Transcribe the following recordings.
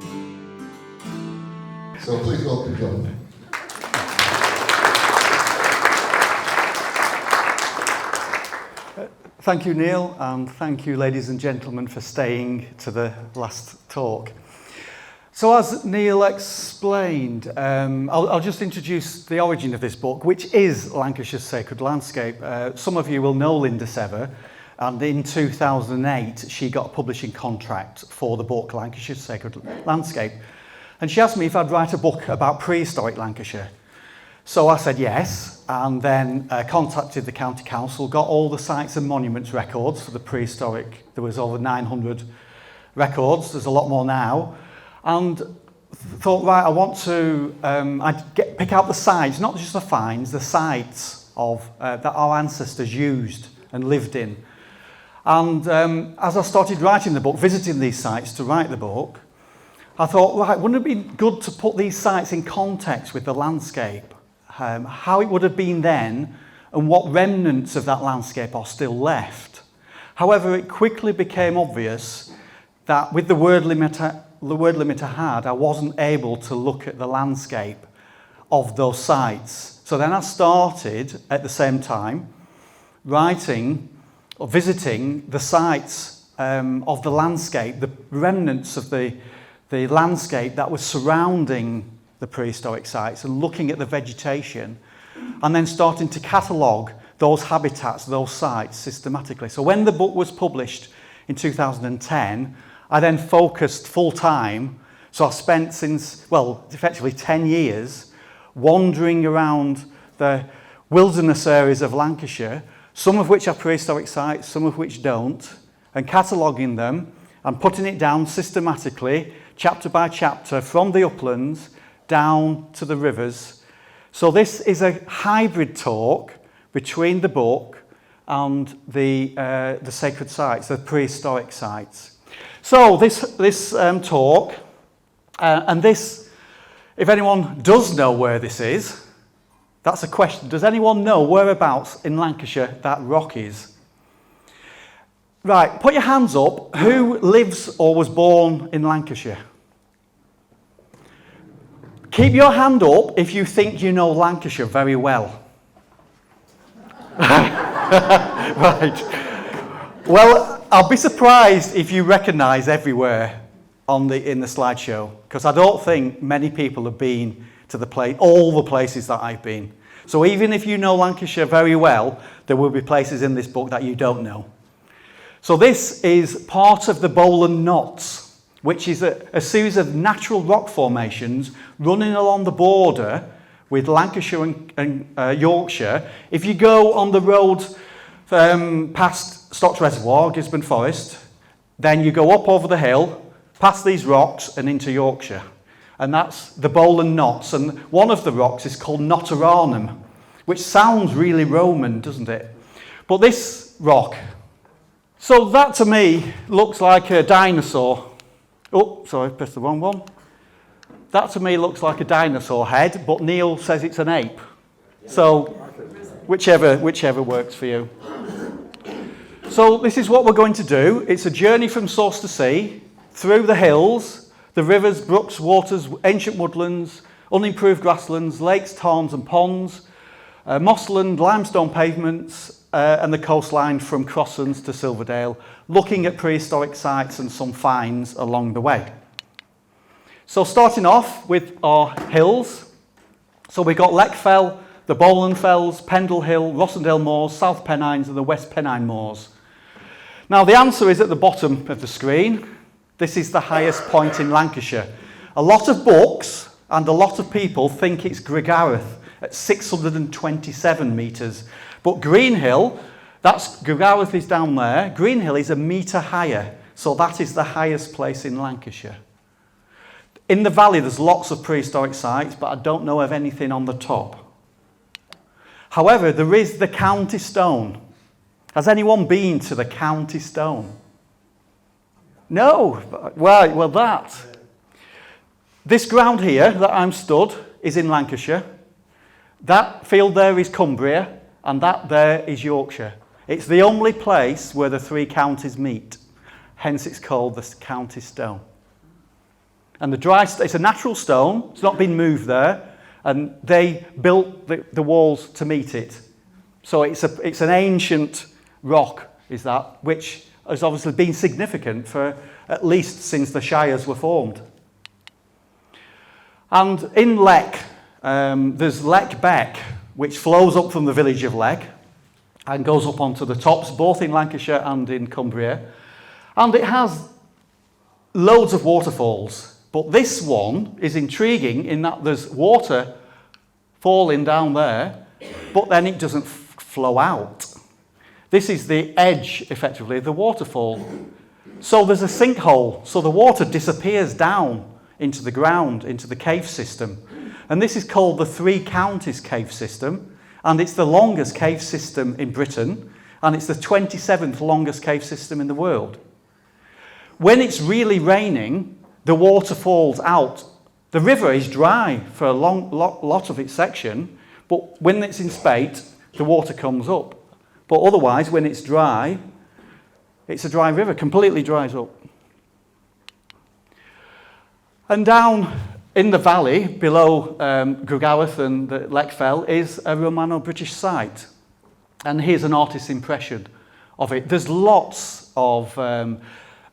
So please welcome John. Thank you, Neil, and thank you, ladies and gentlemen, for staying to the last talk. So as Neil explained, I'll just introduce the origin of this book, which is Lancashire's Sacred Landscape. Some of you will know Linda Sever, and in 2008 she got a publishing contract for the book Lancashire's Sacred Landscape. And she asked me if I'd write a book about prehistoric Lancashire. So I said yes, and then contacted the County Council, got all the sites and monuments records for the prehistoric. There was over 900 records, there's a lot more now. And thought, right, I want to pick out the sites, not just the finds, the sites of that our ancestors used and lived in. And as I started writing the book, visiting these sites to write the book, I thought, right, wouldn't it be good to put these sites in context with the landscape? How it would have been then and what remnants of that landscape are still left. However, it quickly became obvious that with the word limit I had, I wasn't able to look at the landscape of those sites. So then I started at the same time writing or visiting the sites of the landscape, the remnants of the landscape that was surrounding the prehistoric sites, and looking at the vegetation, and then starting to catalogue those habitats, those sites systematically. So when the book was published in 2010, I then focused full time. So I've spent since, well, effectively 10 years wandering around the wilderness areas of Lancashire, some of which are prehistoric sites, some of which don't, and cataloguing them and putting it down systematically, chapter by chapter, from the uplands down to the rivers. So this is a hybrid talk between the book and the sacred sites, the prehistoric sites. So this talk, and this, if anyone does know where this is, that's a question. Does anyone know whereabouts in Lancashire that rock is? Right, put your hands up. Who lives or was born in Lancashire? Keep your hand up if you think you know Lancashire very well. Right. Well, I'll be surprised if you recognise everywhere in the slideshow, because I don't think many people have been to all the places that I've been. So even if you know Lancashire very well, there will be places in this book that you don't know. So this is part of the Bowland Knots, which is a series of natural rock formations running along the border with Lancashire and Yorkshire. If you go on the road past Stocks Reservoir, Gisborne Forest, then you go up over the hill, past these rocks and into Yorkshire. And that's the Bowland Knots. And one of the rocks is called Notaranum, which sounds really Roman, doesn't it? But this rock, so that to me looks like a dinosaur. Oh, sorry, I pressed the wrong one. That to me looks like a dinosaur head, but Neil says it's an ape. So whichever works for you. So this is what we're going to do. It's a journey from source to sea, through the hills, the rivers, brooks, waters, ancient woodlands, unimproved grasslands, lakes, tarns and ponds, mossland, limestone pavements, and the coastline from Crosslands to Silverdale, looking at prehistoric sites and some finds along the way. So starting off with our hills. So we've got Leck Fell, the Bowland Fells, Pendle Hill, Rossendale Moors, South Pennines and the West Pennine Moors. Now the answer is at the bottom of the screen. This is the highest point in Lancashire. A lot of books and a lot of people think it's Gregareth at 627 metres. But Greenhill, Gregareth is down there. Greenhill is a metre higher, so that is the highest place in Lancashire. In the valley, there's lots of prehistoric sites, but I don't know of anything on the top. However, there is the County Stone. Has anyone been to the County Stone? No. Right, well this ground here that I'm stood is in Lancashire. That field there is Cumbria, and that there is Yorkshire. It's the only place where the three counties meet. Hence it's called the County Stone. And it's a natural stone, it's not been moved there, and they built the walls to meet it. So it's an ancient rock, is that, which has obviously been significant for at least since the shires were formed. And in LECK, there's LECK Beck, which flows up from the village of LECK and goes up onto the tops, both in Lancashire and in Cumbria. And it has loads of waterfalls. But this one is intriguing in that there's water falling down there, but then it doesn't flow out. This is the edge, effectively, of the waterfall. So there's a sinkhole, so the water disappears down into the ground, into the cave system. And this is called the Three Counties Cave System, and it's the longest cave system in Britain, and it's the 27th longest cave system in the world. When it's really raining, the water falls out. The river is dry for a lot of its section, but when it's in spate, the water comes up. But otherwise, when it's dry, it's a dry river, completely dries up. And down in the valley, below Grugowth and the LECK Fell, is a Romano-British site. And here's an artist's impression of it. There's lots of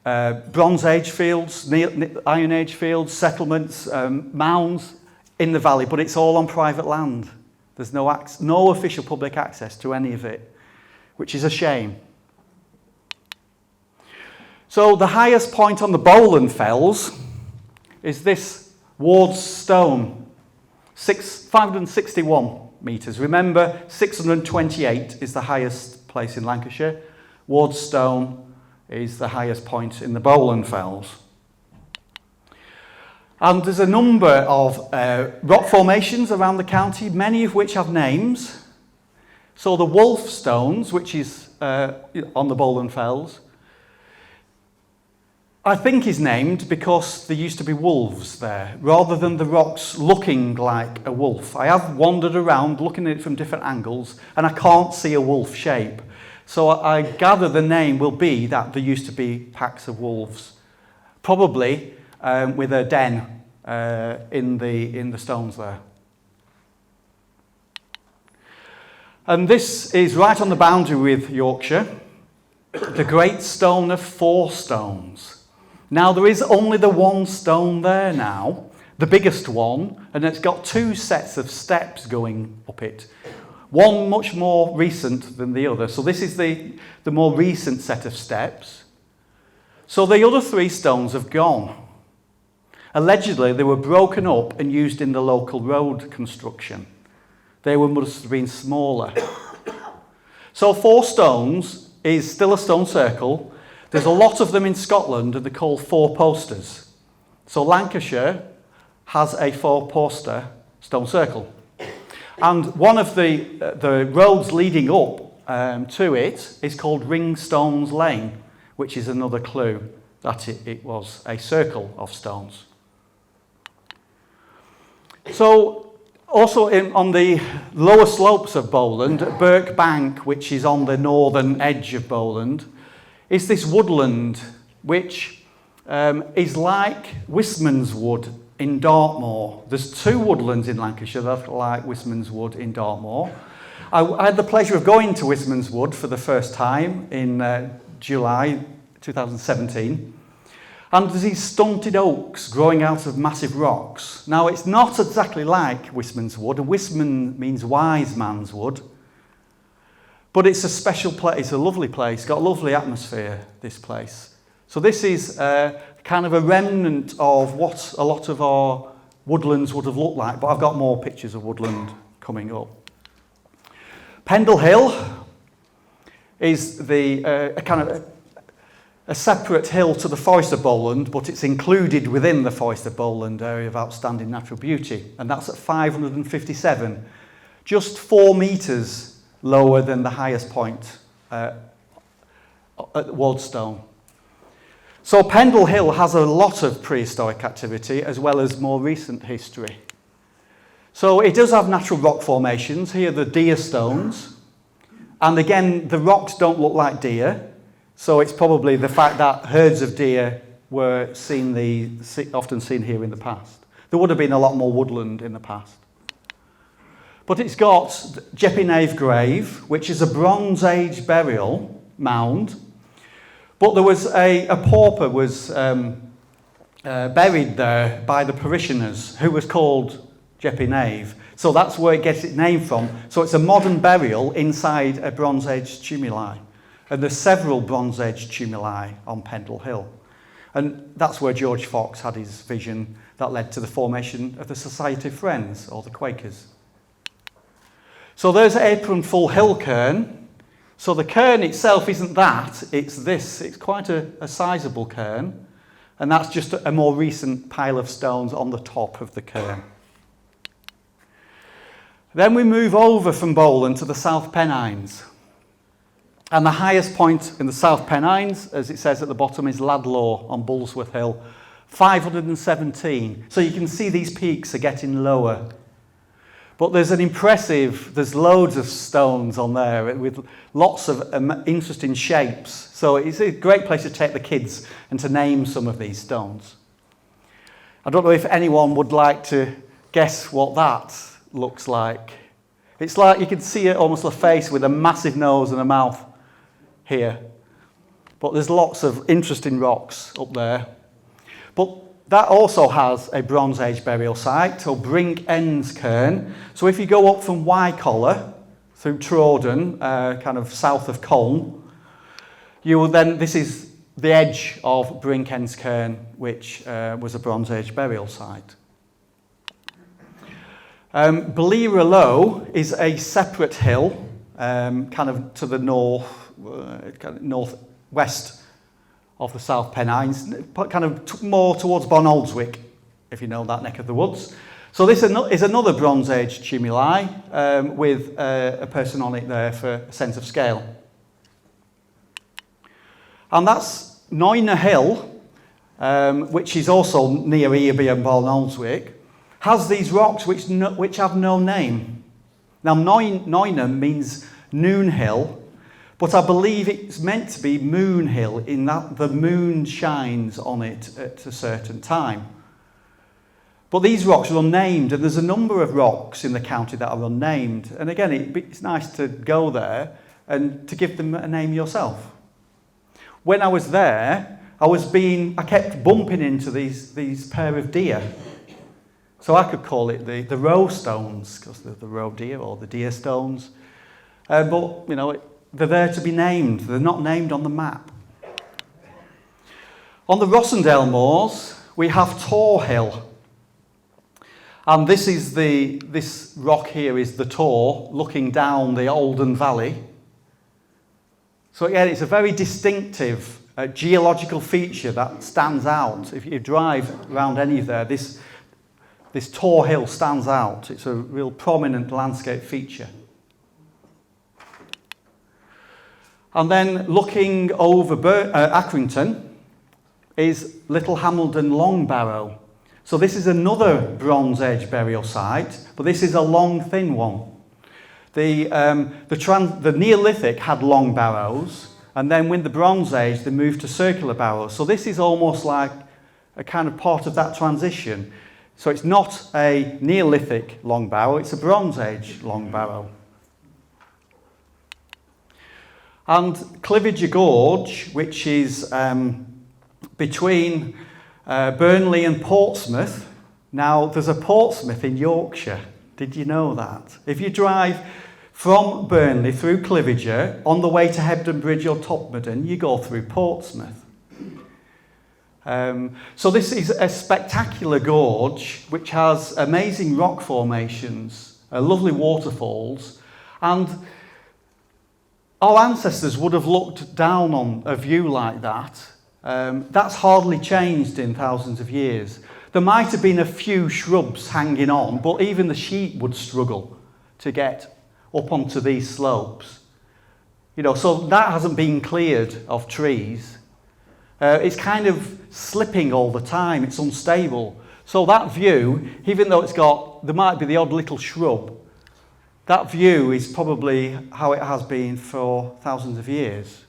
Bronze Age fields, Iron Age fields, settlements, mounds in the valley, but it's all on private land. There's no official public access to any of it, which is a shame. So the highest point on the Bowland Fells is this Ward's Stone, 561 metres. Remember, 628 is the highest place in Lancashire. Ward's Stone is the highest point in the Bowland Fells. And there's a number of rock formations around the county, many of which have names. So the Wolf Stones, which is on the Bowland Fells, I think is named because there used to be wolves there, rather than the rocks looking like a wolf. I have wandered around looking at it from different angles, and I can't see a wolf shape. So I gather the name will be that there used to be packs of wolves, probably with a den in the stones there. And this is right on the boundary with Yorkshire, the Great Stone of Fourstones. Now there is only the one stone there now, the biggest one, and it's got two sets of steps going up it. One much more recent than the other. So this is the more recent set of steps. So the other three stones have gone. Allegedly, they were broken up and used in the local road construction. They must have been smaller. So Fourstones is still a stone circle. There's a lot of them in Scotland, and they're called four-posters. So Lancashire has a four-poster stone circle. And one of the roads leading up to it is called Ringstones Lane, which is another clue that it was a circle of stones. So also on the lower slopes of Bowland, Birk Bank, which is on the northern edge of Bowland, is this woodland, which is like Wistman's Wood in Dartmoor. There's two woodlands in Lancashire that are like Wistman's Wood in Dartmoor. I had the pleasure of going to Wistman's Wood for the first time in July 2017. And there's these stunted oaks growing out of massive rocks. Now, it's not exactly like Wistman's Wood. Wistman means wise man's wood. But it's a special place, it's a lovely place, got a lovely atmosphere, this place. So this is kind of a remnant of what a lot of our woodlands would have looked like, but I've got more pictures of woodland coming up. Pendle Hill is a kind of a separate hill to the Forest of Bowland, but it's included within the Forest of Bowland area of outstanding natural beauty, and that's at 557, just 4 metres lower than the highest point at Wardstone. So Pendle Hill has a lot of prehistoric activity as well as more recent history. So it does have natural rock formations. Here are the deer stones. And again, the rocks don't look like deer. So it's probably the fact that herds of deer were often seen here in the past. There would have been a lot more woodland in the past. But it's got Jeppinave grave, which is a Bronze Age burial mound. But there was a pauper was buried there by the parishioners, who was called Jeppinave. So that's where it gets its name from. So it's a modern burial inside a Bronze Age tumuli. And there's several Bronze Age tumuli on Pendle Hill. And that's where George Fox had his vision that led to the formation of the Society of Friends, or the Quakers. So there's Apronful Hill Cairn. So the cairn itself isn't that, it's this. It's quite a sizable cairn. And that's just a more recent pile of stones on the top of the cairn. Then we move over from Bowland to the South Pennines. And the highest point in the South Pennines, as it says at the bottom, is Ladlaw on Bullsworth Hill, 517. So you can see these peaks are getting lower. But there's loads of stones on there with lots of interesting shapes. So it's a great place to take the kids and to name some of these stones. I don't know if anyone would like to guess what that looks like. It's like you can see it almost a face with a massive nose and a mouth here. But there's lots of interesting rocks up there. But that also has a Bronze Age burial site, so BRINK Cairn. So if you go up from Wycollar through Trawden, kind of south of Colne, you will then, this is the edge of BRINK Cairn, which was a Bronze Age burial site. Bleera Low is a separate hill, kind of to the northwest of the South Pennines, kind of more towards Bonaldswick, if you know that neck of the woods. So this is another Bronze Age tumuli with a person on it there for a sense of scale. And that's Noyna Hill, which is also near Earby and Bonaldswick, has these rocks which have no name. Now Noyna means Noon Hill, but I believe it's meant to be Moon Hill in that the moon shines on it at a certain time. But these rocks are unnamed, and there's a number of rocks in the county that are unnamed. And again, it's nice to go there and to give them a name yourself. When I was there, I kept bumping into these pair of deer. So I could call it the roe stones, because they're the roe deer or the deer stones. But, you know, they're there to be named. They're not named on the map. On the Rossendale moors, we have Tor Hill. And this rock here is the Tor, looking down the Alden Valley. So again, it's a very distinctive geological feature that stands out. If you drive around any of there, this Tor Hill stands out. It's a real prominent landscape feature. And then looking over Accrington is Little Hameldon Long Barrow. So this is another Bronze Age burial site, but this is a long, thin one. The Neolithic had long barrows, and then with the Bronze Age, they moved to circular barrows. So this is almost like a kind of part of that transition. So it's not a Neolithic long barrow, it's a Bronze Age long barrow. And Cliviger Gorge, which is between Burnley and Portsmouth. Now, there's a Portsmouth in Yorkshire. Did you know that? If you drive from Burnley through Cliviger, on the way to Hebden Bridge or Topmorden, you go through Portsmouth. So this is a spectacular gorge, which has amazing rock formations, lovely waterfalls, and our ancestors would have looked down on a view like that. That's hardly changed in thousands of years. There might have been a few shrubs hanging on, but even the sheep would struggle to get up onto these slopes. You know, so that hasn't been cleared of trees. It's kind of slipping all the time. It's unstable. So that view, even though there might be the odd little shrub, that view is probably how it has been for thousands of years.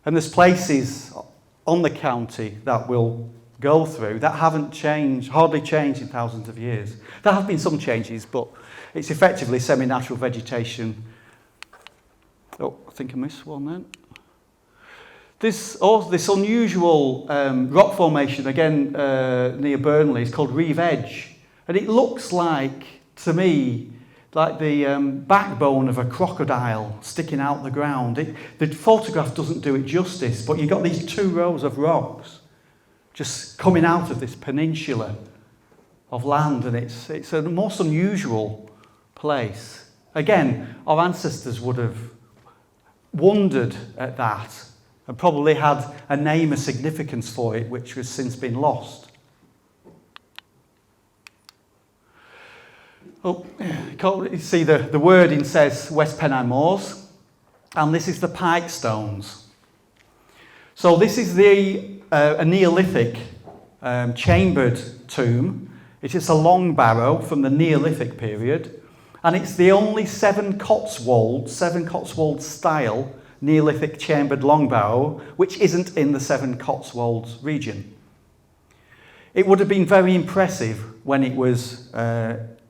And there's places on the county that we'll go through that haven't changed, hardly changed in thousands of years. There have been some changes, but it's effectively semi-natural vegetation. Oh, I think I missed one then. This unusual rock formation, again near Burnley, is called Reeve Edge. And it looks like, to me, like the backbone of a crocodile sticking out the ground. The photograph doesn't do it justice, but you've got these 2 rows of rocks just coming out of this peninsula of land, and it's a most unusual place. Again, our ancestors would have wondered at that and probably had a name, a significance for it, which has since been lost. Oh, you see the wording says West Pennine Moors, and this is the Pike Stones. So this is a Neolithic chambered tomb. It is a long barrow from the Neolithic period, and it's the only 7 Cotswold style Neolithic chambered long barrow which isn't in the 7 Cotswolds region. It would have been very impressive when it was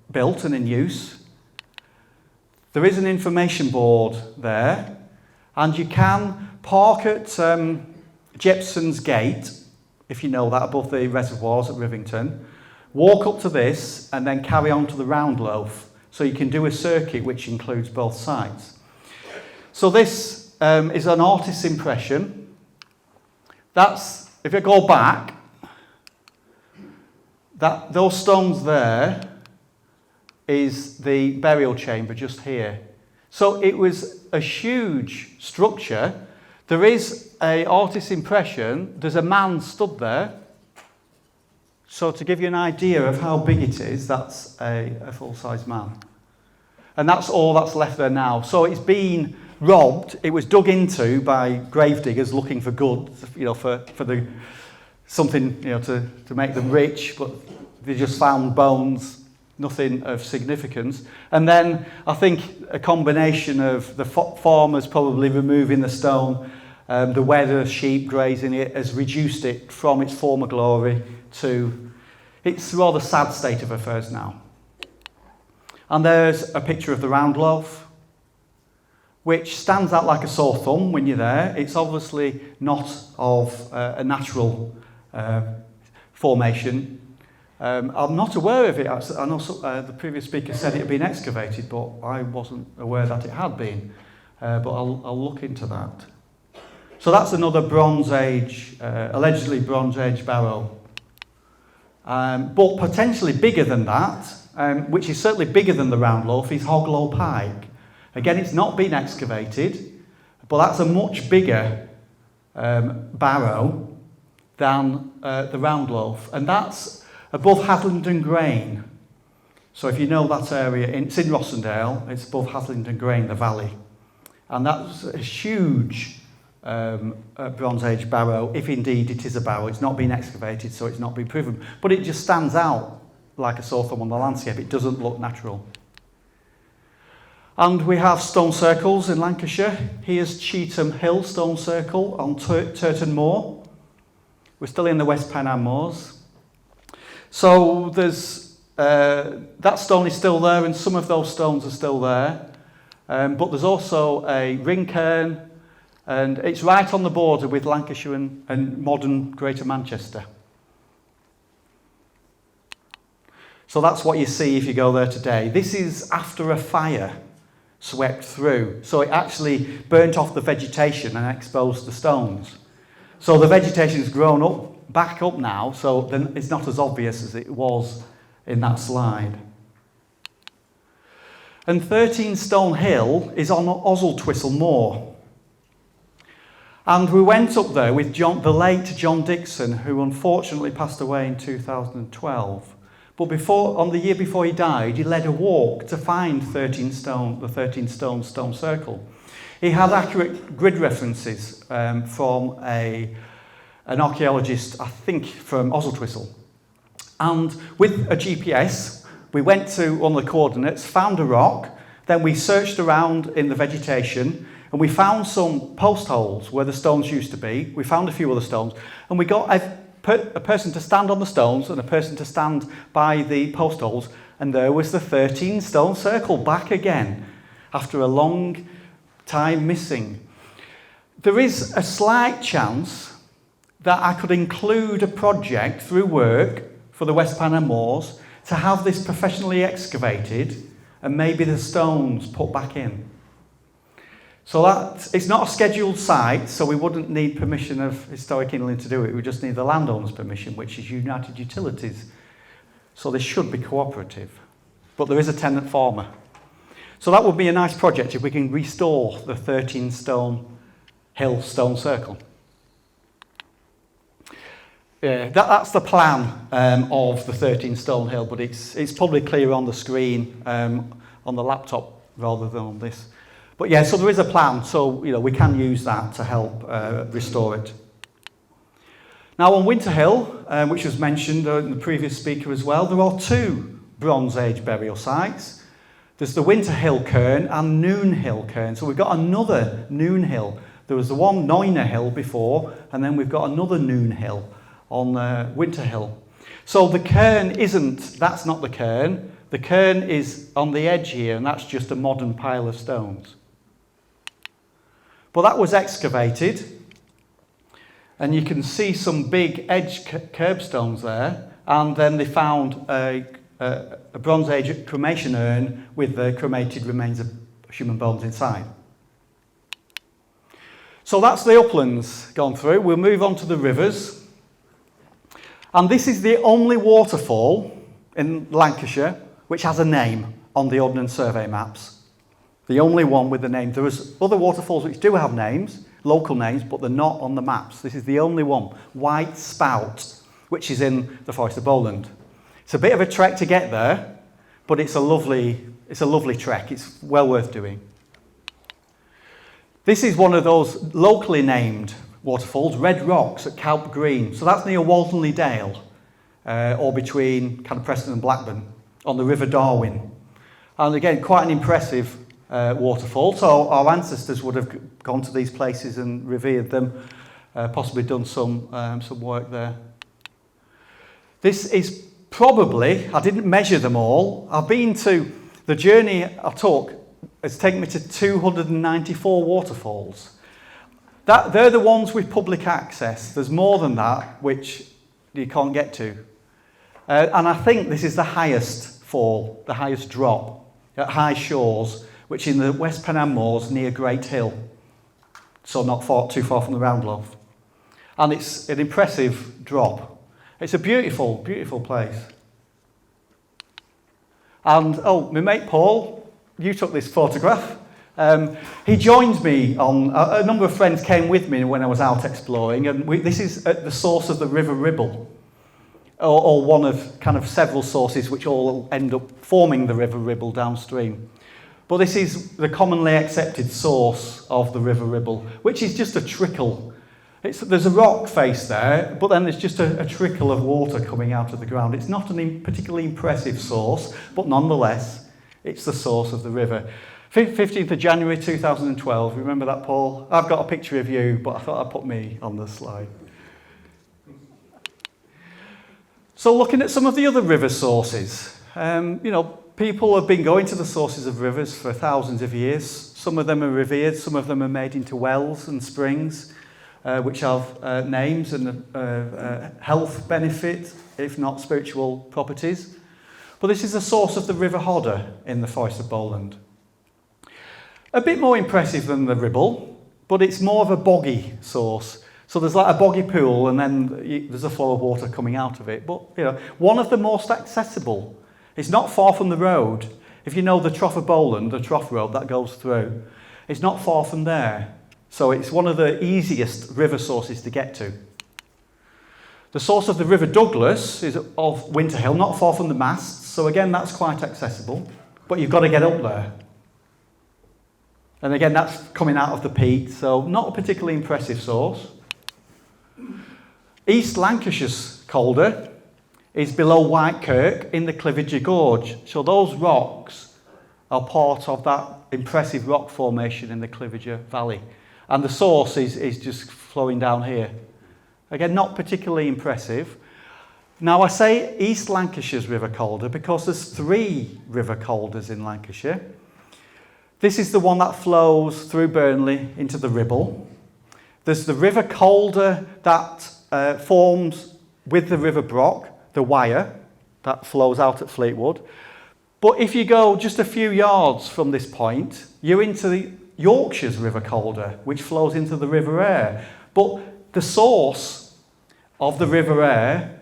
built and in use. There is an information board there, and you can park at Jepson's Gate, if you know that, above the reservoirs at Rivington, walk up to this and then carry on to the Round Loaf, so you can do a circuit which includes both sides. So this is an artist's impression. That's, if you go back, those stones there is the burial chamber just here. So it was a huge structure. There is an artist's impression. There's a man stood there. So to give you an idea of how big it is, that's a full-size man. And that's all that's left there now. So it's been robbed. It was dug into by gravediggers looking for goods, for something, to make them rich, but they just found bones, nothing of significance. And then I think a combination of the farmers probably removing the stone, the weather, sheep grazing it, has reduced it from its former glory to its rather sad state of affairs now. And there's a picture of the Round Loaf, which stands out like a sore thumb when you're there. It's obviously not of a natural formation. I'm not aware of it. I know the previous speaker said it had been excavated, but I wasn't aware that it had been. But I'll look into that. So that's another Bronze Age, allegedly Bronze Age barrow. But potentially bigger than that, which is certainly bigger than the Round Loaf, is Hoglow Pike. Again, it's not been excavated, but that's a much bigger barrow than the Round Loaf. And that's above Haslingden Grain. So if you know that area, it's in Rossendale, it's above Haslingden Grain, the valley. And that's a huge Bronze Age barrow, if indeed it is a barrow. It's not been excavated, so it's not been proven. But it just stands out like a sore thumb on the landscape. It doesn't look natural. And we have stone circles in Lancashire. Here's Cheetham Hill Stone Circle on Turton Moor. We're still in the West Pennine Moors. So there's that stone is still there, and some of those stones are still there. But there's also a ring cairn, and it's right on the border with Lancashire and modern Greater Manchester. So that's what you see if you go there today. This is after a fire swept through. So it actually burnt off the vegetation and exposed the stones. So the vegetation has grown back up now, so then it's not as obvious as it was in that slide. And 13 Stone Hill is on Oswaldtwistle Moor. And we went up there with the late John Dixon, who unfortunately passed away in 2012. But on the year before he died, he led a walk to find the 13 stone circle. He had accurate grid references from an archaeologist, I think, from Oswaldtwistle. And with a GPS, we went to one of the coordinates, found a rock, then we searched around in the vegetation, and we found some post holes where the stones used to be. We found a few other stones, and we got a person to stand on the stones and a person to stand by the post holes, and there was the 13 stone circle back again after a long time missing. There is a slight chance that I could include a project through work for the West Pennine Moors to have this professionally excavated and maybe the stones put back in. So that it's not a scheduled site, so we wouldn't need permission of Historic England to do it. We just need the landowner's permission, which is United Utilities. So this should be cooperative. But there is a tenant farmer. So that would be a nice project if we can restore the 13 stone hill stone circle. Yeah, that's the plan of the 13 stone hill, but it's probably clearer on the screen on the laptop rather than on this. But yeah, so there is a plan, so we can use that to help restore it. Now on Winter Hill, which was mentioned in the previous speaker as well, there are two Bronze Age burial sites. There's the Winter Hill Cairn and Noon Hill Cairn. So we've got another Noon Hill. There was the one Noiner Hill before, and then we've got another Noon Hill on Winter Hill. So the cairn that's not the cairn. The cairn is on the edge here, and that's just a modern pile of stones. But that was excavated, and you can see some big edge curbstones there, and then they found a Bronze Age cremation urn with the cremated remains of human bones inside. So that's the uplands gone through. We'll move on to the rivers. And this is the only waterfall in Lancashire which has a name on the Ordnance Survey maps. The only one with the name. There is other waterfalls which do have names, local names, but they're not on the maps. This is the only one. White Spout, which is in the Forest of Bowland. It's a bit of a trek to get there, but it's a lovely trek. It's well worth doing. This is one of those locally named waterfalls, Red Rocks at Calp Green. So that's near Walton Dale, or between kind of Preston and Blackburn, on the River Darwen. And again, quite an impressive waterfall. So our ancestors would have gone to these places and revered them, possibly done some work there. This is probably, I didn't measure them all. I've been to, the journey I took has taken me to 294 waterfalls. They're the ones with public access. There's more than that, which you can't get to. And I think this is the highest fall, the highest drop at High Shores, which in the West Pennine Moors near Great Hill. So not too far from the Roundloaf. And it's an impressive drop. It's a beautiful, beautiful place. And, my mate Paul, you took this photograph. He joined me on, a number of friends came with me when I was out exploring, and this is at the source of the River Ribble, or one of kind of several sources which all end up forming the River Ribble downstream. But this is the commonly accepted source of the River Ribble, which is just a trickle. There's a rock face there, but then there's just a trickle of water coming out of the ground. It's not a particularly impressive source, but nonetheless, it's the source of the river. 15th of January 2012, remember that, Paul? I've got a picture of you, but I thought I'd put me on the slide. So looking at some of the other river sources, people have been going to the sources of rivers for thousands of years. Some of them are revered, some of them are made into wells and springs, which have names and health benefit, if not spiritual properties. But this is the source of the River Hodder in the Forest of Bowland. A bit more impressive than the Ribble, but it's more of a boggy source. So there's like a boggy pool, and then there's a flow of water coming out of it. But one of the most accessible. It's not far from the road. If you know the Trough of Bowland, the Trough Road that goes through, it's not far from there. So it's one of the easiest river sources to get to. The source of the River Douglas is of Winter Hill, not far from the masts. So again, that's quite accessible, but you've got to get up there. And again, that's coming out of the peat, so not a particularly impressive source. East Lancashire's Calder is below Whitekirk in the Cliviger Gorge. So those rocks are part of that impressive rock formation in the CLIVIGER Valley. And the source is just flowing down here. Again, not particularly impressive. Now, I say East Lancashire's river calder because there's 3 river calders in Lancashire. This is the one that flows through Burnley into the Ribble. There's the river calder that forms with the River Brock, the Wyre, that flows out at Fleetwood. But if you go just a few yards from this point, you're into the Yorkshire's river calder, which flows into the River Aire. But the source of the River Aire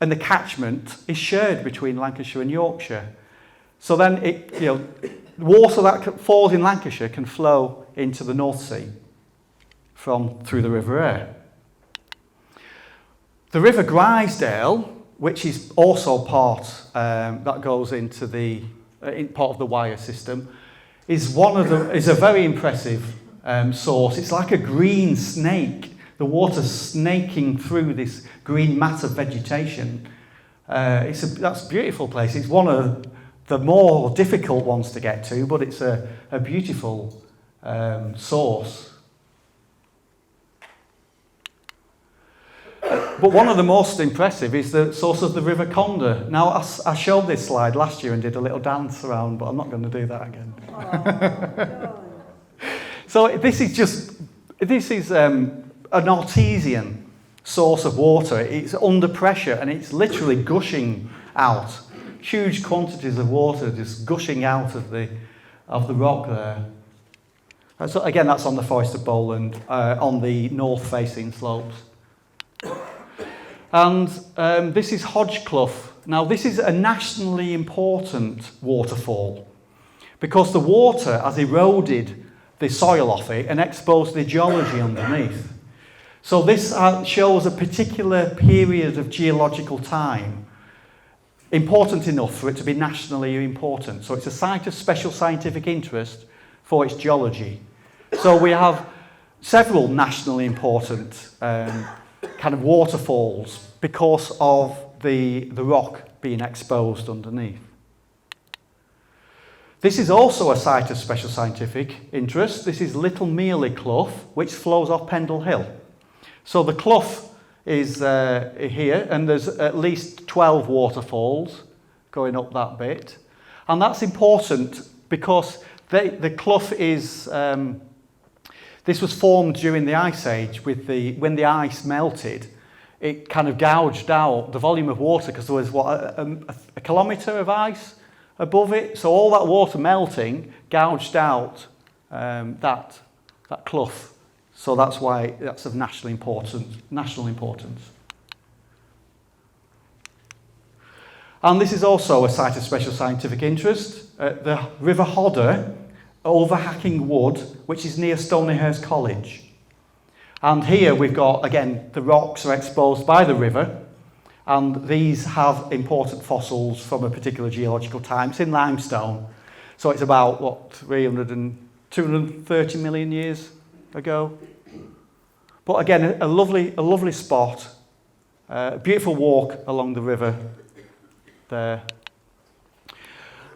and the catchment is shared between Lancashire and Yorkshire. So then water that falls in Lancashire can flow into the North Sea through the River Aire. The River Grisedale, which is also part that goes into the part of the Wyre system, is a very impressive source. It's like a green snake. The water's snaking through this green mat of vegetation. That's a beautiful place. It's one of the more difficult ones to get to, but it's a beautiful source. But one of the most impressive is the source of the River Conder. Now, I showed this slide last year and did a little dance around, but I'm not going to do that again. Oh, So this is an artesian source of water. It's under pressure and it's literally gushing out. Huge quantities of water just gushing out of the rock there. So again, that's on the Forest of Bowland, on the north-facing slopes. And this is Hodgeclough. Now, this is a nationally important waterfall because the water has eroded the soil off it and exposed the geology underneath. So this shows a particular period of geological time, important enough for it to be nationally important. So it's a site of special scientific interest for its geology. So we have several nationally important kind of waterfalls because of the rock being exposed underneath. This is also a site of special scientific interest. This is Little Mearley Clough, which flows off Pendle Hill. So the clough is here, and there's at least 12 waterfalls going up that bit. And that's important because the clough is... this was formed during the Ice Age when the ice melted. It kind of gouged out the volume of water because there was a kilometre of ice above it. So all that water melting gouged out that clough. So that's why that's of national importance. And this is also a site of special scientific interest. The River Hodder over Hacking Wood, which is near Stonyhurst College. And here we've got, again, the rocks are exposed by the river, and these have important fossils from a particular geological time. It's in limestone, so it's about, 230 million years ago. But again, a lovely spot, a beautiful walk along the river there.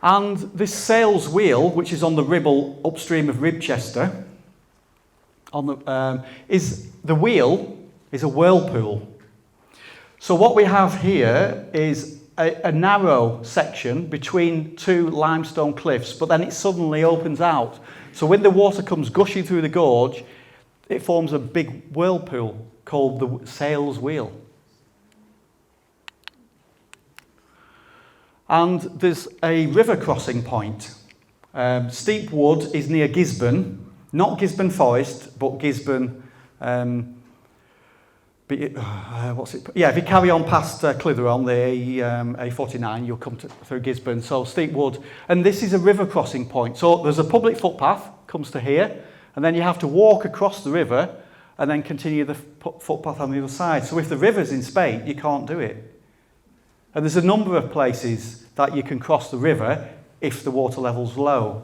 And this Sales Wheel, which is on the Ribble upstream of Ribchester, the wheel is a whirlpool. So what we have here is a narrow section between 2 limestone cliffs, but then it suddenly opens out. So when the water comes gushing through the gorge, it forms a big whirlpool called the Sales Wheel. And there's a river crossing point. Steep Wood is near Gisborne, not Gisborne Forest, but Gisborne. If you carry on past Clitheroe, the A49, you'll come through Gisborne. So Steep Wood, and this is a river crossing point. So there's a public footpath comes to here, and then you have to walk across the river, and then continue the footpath on the other side. So if the river's in spate, you can't do it. And there's a number of places that you can cross the river if the water level's low.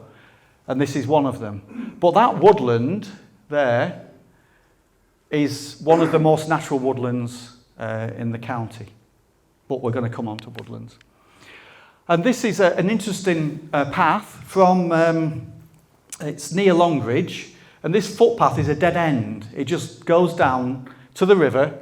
And this is one of them. But that woodland there is one of the most natural woodlands in the county. But we're going to come on to woodlands. And this is an interesting path from, it's near Longridge, and this footpath is a dead end. It just goes down to the river.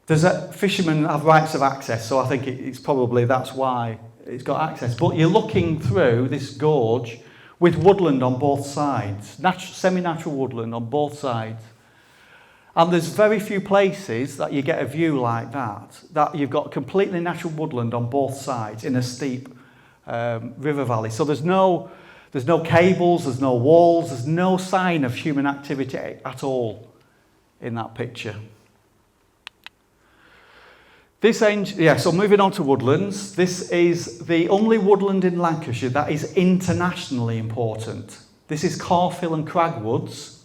Fishermen have rights of access, so I think it's probably that's why it's got access. But you're looking through this gorge with woodland on both sides, semi-natural woodland on both sides. And there's very few places that you get a view like that you've got completely natural woodland on both sides in a steep river valley. So there's no cables, there's no walls, there's no sign of human activity at all in that picture. So moving on to woodlands, this is the only woodland in Lancashire that is internationally important. This is Carfill and Cragwoods,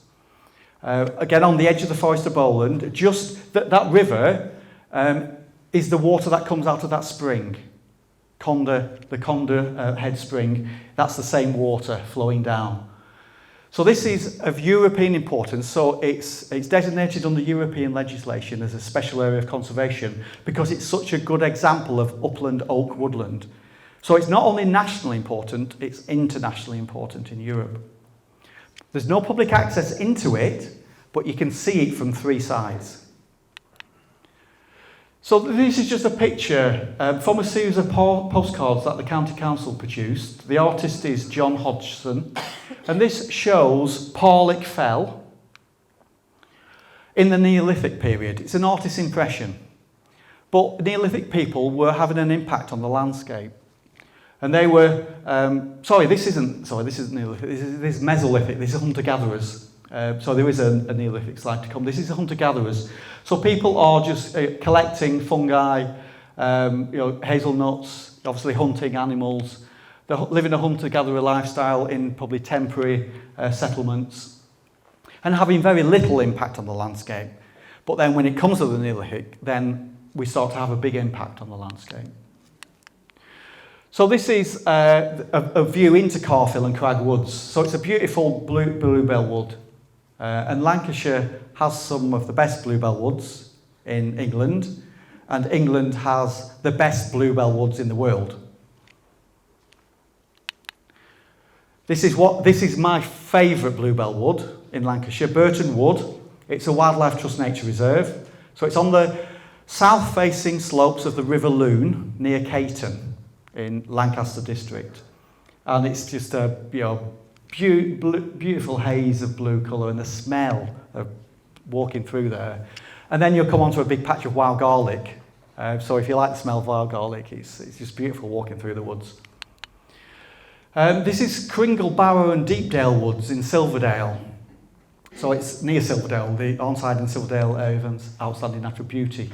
again on the edge of the Forest of Bowland. Just that river is the water that comes out of that spring, the Conda head spring. That's the same water flowing down. So this is of European importance, so it's designated under European legislation as a special area of conservation because it's such a good example of upland oak woodland. So it's not only nationally important, it's internationally important in Europe. There's no public access into it, but you can see it from three sides. So this is just a picture from a series of postcards that the County Council produced. The artist is John Hodgson, and this shows Porlick Fell in the Neolithic period. It's an artist's impression, but Neolithic people were having an impact on the landscape. And they were, this isn't Neolithic, this is Mesolithic, this is hunter-gatherers. So there is a Neolithic slide to come. This is hunter-gatherers. So people are just collecting fungi, hazelnuts, obviously hunting animals. They're living a hunter-gatherer lifestyle in probably temporary settlements and having very little impact on the landscape. But then when it comes to the Neolithic, then we start to have a big impact on the landscape. So this is a view into Carfill and Cragwoods. So it's a beautiful bluebell wood. And Lancashire has some of the best bluebell woods in England, and England has the best bluebell woods in the world. This is my favourite bluebell wood in Lancashire, Burton Wood. It's a Wildlife Trust Nature Reserve. So it's on the south-facing slopes of the River Lune near CAIRN in Lancaster district, and it's just a beautiful haze of blue colour and the smell of walking through there. And then you'll come onto a big patch of wild garlic. So if you like the smell of wild garlic, it's just beautiful walking through the woods. This is Kringle, Barrow and Deepdale Woods in Silverdale. So it's near Silverdale, the onside in Silverdale area of outstanding natural beauty.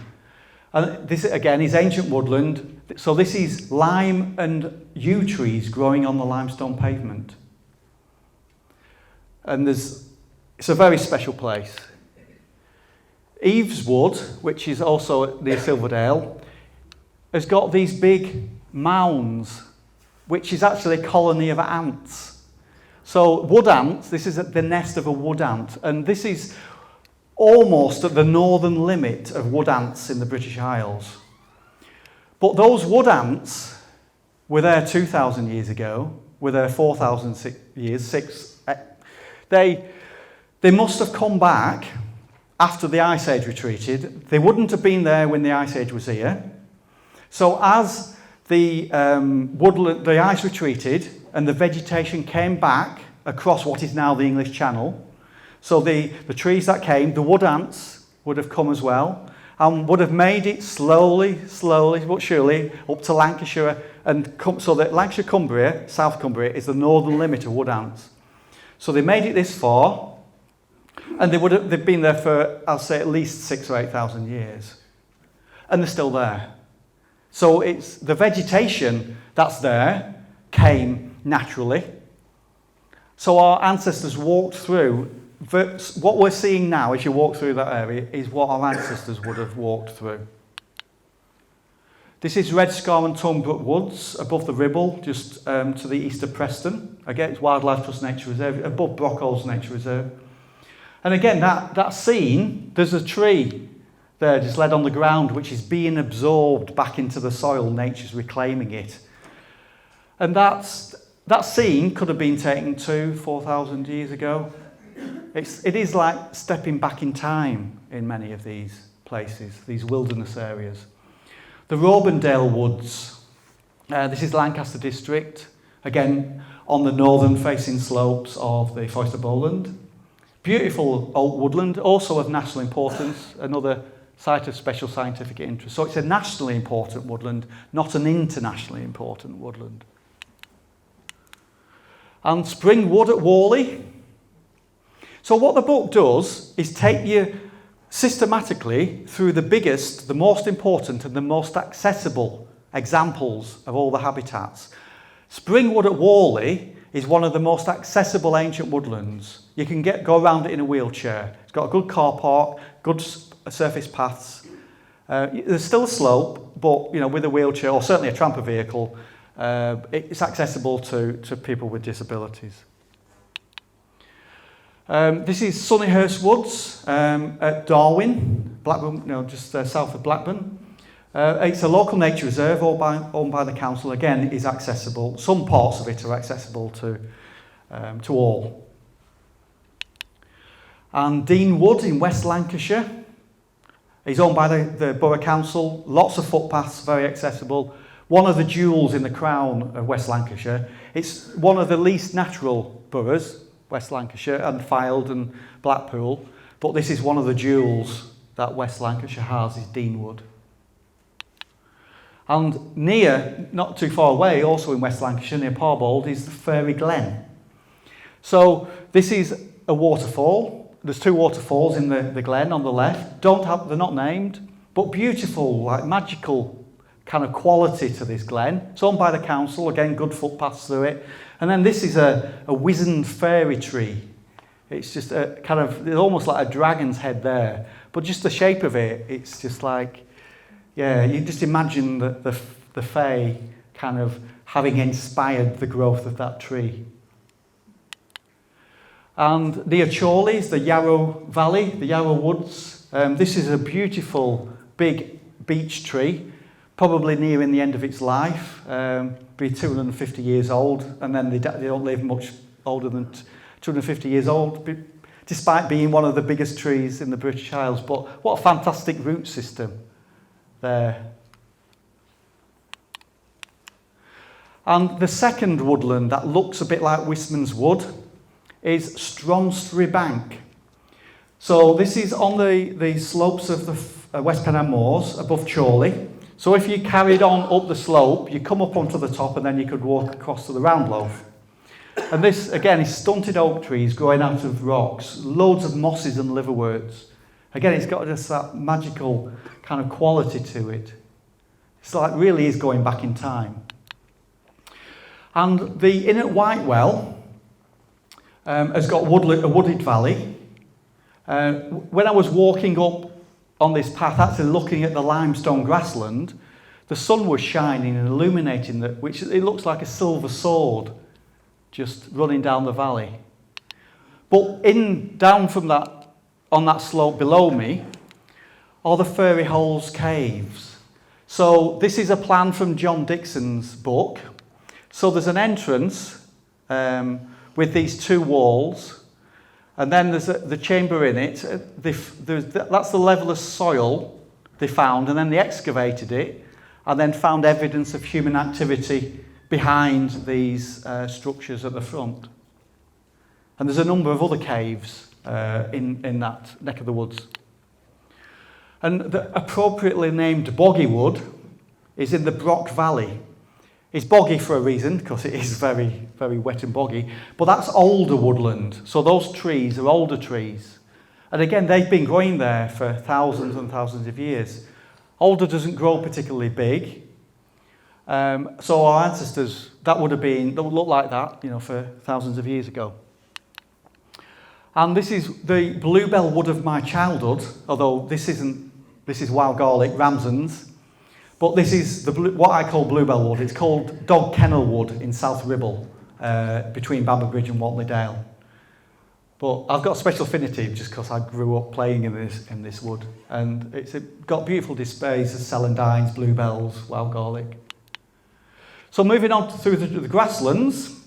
And this again is ancient woodland. So this is lime and yew trees growing on the limestone pavement. And it's a very special place. Eves Wood, which is also near Silverdale, has got these big mounds, which is actually a colony of ants. So wood ants, this is the nest of a wood ant, and this is almost at the northern limit of wood ants in the British Isles. But those wood ants were there 2,000 years ago, were there 4,000 years, they must have come back after the Ice Age retreated. They wouldn't have been there when the Ice Age was here. So as the ice retreated and the vegetation came back across what is now the English Channel, so the trees that came, the wood ants would have come as well and would have made it slowly but surely up to Lancashire, so that Lancashire Cumbria, South Cumbria, is the northern limit of wood ants. So they made it this far, and they've been there for, I'll say, at least 6,000 or 8,000 years. And they're still there. So it's the vegetation that's there came naturally. So our ancestors walked through, what we're seeing now, if you walk through that area, is what our ancestors would have walked through. This is Red Scar and Tonbrook Woods above the Ribble, just to the east of Preston. Again, it's Wildlife Trust Nature Reserve, above Brockholes Nature Reserve. And again, that scene, there's a tree there just laid on the ground which is being absorbed back into the soil. Nature's reclaiming it. And that scene could have been taken 4,000 years ago. It is like stepping back in time in many of these places, these wilderness areas. The ROSSENDALE Woods. This is Lancaster district, again on the northern facing slopes of the Forest of BOWLAND. Beautiful oak woodland, also of national importance, another site of special scientific interest. So it's a nationally important woodland, not an internationally important woodland. And Spring Wood at Whalley. So what the book does is take you systematically through the biggest, the most important and the most accessible examples of all the habitats. Spring Wood at Whalley is one of the most accessible ancient woodlands. You can go around it in a wheelchair. It's got a good car park, good surface paths. There's still a slope, but with a wheelchair or certainly a tramper vehicle, it's accessible to people with disabilities. This is Sunnyhurst Woods at Darwin, Blackburn, just south of Blackburn. It's a local nature reserve owned by the council. Again, it is accessible. Some parts of it are accessible to all. And Dean Wood in West Lancashire is owned by the Borough Council. Lots of footpaths, very accessible. One of the jewels in the crown of West Lancashire. It's one of the least natural boroughs, West Lancashire, and Fylde and Blackpool. But this is one of the jewels that West Lancashire has, is Dean Wood. And near, not too far away, also in West Lancashire, near Parbold, is the Fairy Glen. So this is a waterfall. There's two waterfalls in the glen on the left. They're not named, but beautiful, like magical kind of quality to this glen. It's owned by the council, again, good footpaths through it. And then this is a wizened fairy tree. It's just a kind of, it's almost like a dragon's head there. But just the shape of it, it's just like, yeah, you just imagine the fae kind of having inspired the growth of that tree. And near Chorley is the Yarrow Valley, the Yarrow Woods. This is a beautiful big beech tree, probably nearing the end of its life, be 250 years old, and then they don't live much older than 250 years old, despite being one of the biggest trees in the British Isles. But what a fantastic root system there. And the second woodland that looks a bit like Wistman's Wood is Stronsbury Bank. So this is on the slopes of the West Pennine Moors above Chorley. So if you carried on up the slope, you come up onto the top and then you could walk across to the Round Loaf. And this, again, is stunted oak trees growing out of rocks, loads of mosses and liverworts. Again, it's got just that magical kind of quality to it. It's like really is going back in time. And the inn at Whitewell has got a wooded valley. When I was walking up on this path, actually looking at the limestone grassland, the sun was shining and illuminating which it looks like a silver sword just running down the valley. But down from that, on that slope below me, are the Fairy Holes Caves. So this is a plan from John Dixon's book. So there's an entrance with these two walls, and then there's the chamber in it. That's the level of soil they found, and then they excavated it, and then found evidence of human activity behind these structures at the front. And there's a number of other caves in that neck of the woods. And the appropriately named Boggy Wood is in the Brock Valley. It's boggy for a reason, because it is very, very wet and boggy, but that's older woodland. So those trees are older trees. And again, they've been growing there for thousands and thousands of years. Alder doesn't grow particularly big. So our ancestors, that would look like that, for thousands of years ago. And this is the bluebell wood of my childhood, although this is wild garlic, Ramsons. But this is what I call bluebell wood. It's called Dog Kennel Wood in South Ribble, between Bamber Bridge and Whatley Dale. But I've got a special affinity just because I grew up playing in this wood. And it's got beautiful displays of celandines, bluebells, wild garlic. So moving on through the grasslands,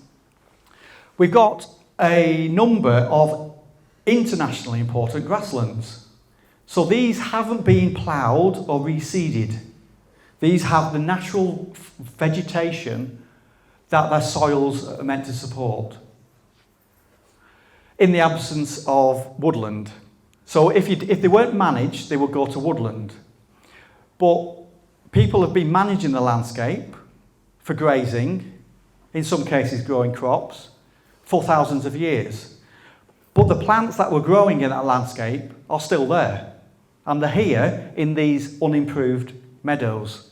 we've got a number of internationally important grasslands. So these haven't been ploughed or reseeded. These have the natural vegetation that their soils are meant to support, in the absence of woodland. So if they weren't managed, they would go to woodland. But people have been managing the landscape for grazing, in some cases growing crops, for thousands of years. But the plants that were growing in that landscape are still there. And they're here in these unimproved meadows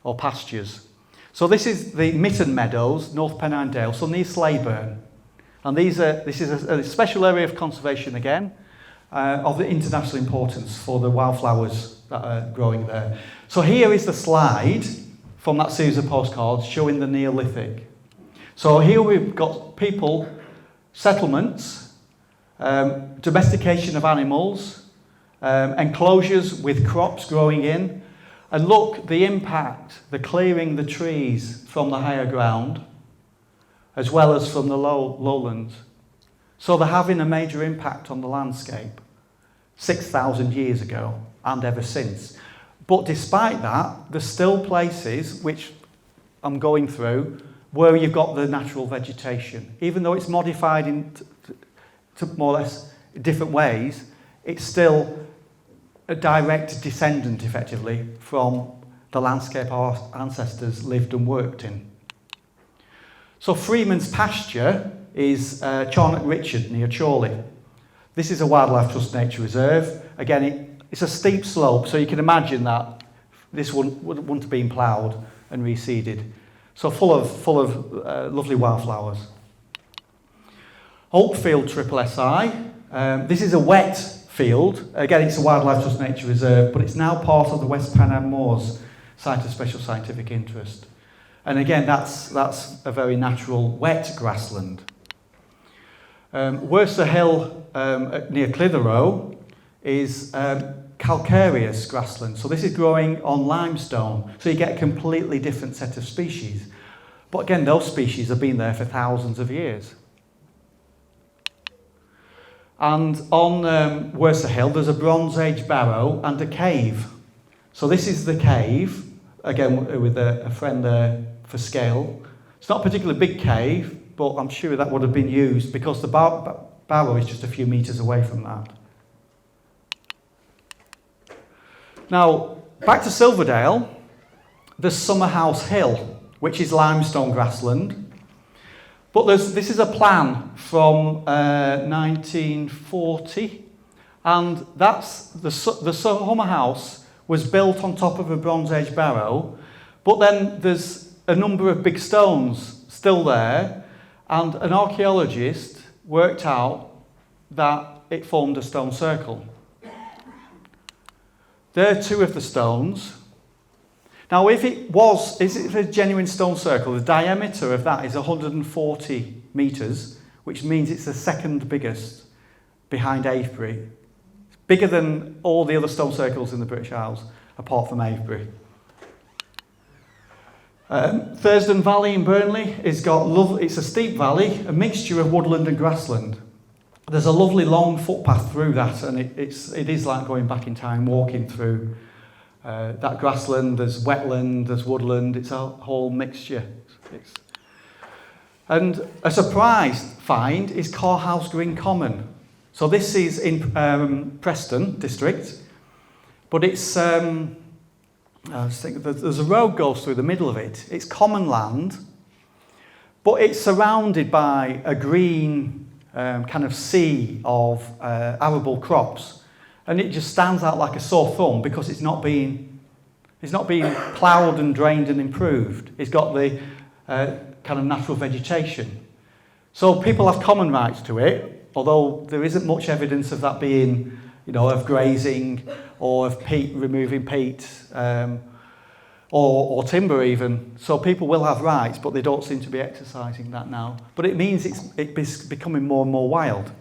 or pastures. So this is the Mitten Meadows, North Pennine Dale, so near Slaburn. And this is a special area of conservation again, of the international importance for the wildflowers that are growing there. So here is the slide from that series of postcards showing the Neolithic. So here we've got people, settlements, domestication of animals, enclosures with crops growing in, and look, the impact, the clearing the trees from the higher ground, as well as from the lowlands. So they're having a major impact on the landscape 6,000 years ago and ever since. But despite that, there's still places, which I'm going through, where you've got the natural vegetation. Even though it's modified to more or less different ways, it's still a direct descendant, effectively, from the landscape our ancestors lived and worked in. So Freeman's pasture is Charnock Richard near Chorley. This is a Wildlife Trust Nature Reserve. Again, it's a steep slope, so you can imagine that this wouldn't have been ploughed and reseeded. So full of lovely wildflowers. Oakfield SSSI. This is a wet field. Again, it's a Wildlife Trust Nature Reserve, but it's now part of the West Pennine Moors Site of Special Scientific Interest. And again, that's a very natural wet grassland. Worcester Hill near Clitheroe is calcareous grassland. So this is growing on limestone. So you get a completely different set of species. But again, those species have been there for thousands of years. And on Worcester Hill, there's a Bronze Age barrow and a cave. So this is the cave, again with a friend there for scale. It's not a particularly big cave, but I'm sure that would have been used because the barrow is just a few metres away from that. Now, back to Silverdale, there's Summerhouse Hill, which is limestone grassland. But this is a plan from 1940, and that's the Summerhouse was built on top of a Bronze Age barrow, but then there's a number of big stones still there, and an archaeologist worked out that it formed a stone circle. There are two of the stones. Now, is it a genuine stone circle? The diameter of that is 140 metres, which means it's the second biggest behind Avebury. It's bigger than all the other stone circles in the British Isles, apart from Avebury. Thurston Valley in Burnley it's a steep valley, a mixture of woodland and grassland. There's a lovely long footpath through that, and it is like going back in time, walking through that grassland. There's wetland, there's woodland, it's a whole mixture. And a surprise find is Carhouse Green Common. So this is in Preston district, but it's I was thinking there's a road goes through the middle of it. It's common land, but it's surrounded by a green kind of sea of arable crops, and it just stands out like a sore thumb because it's not being ploughed and drained and improved. It's got the kind of natural vegetation. So people have common rights to it, although there isn't much evidence of that being, of grazing or of peat, removing peat, or timber even. So people will have rights, but they don't seem to be exercising that now. But it means it's becoming more and more wild.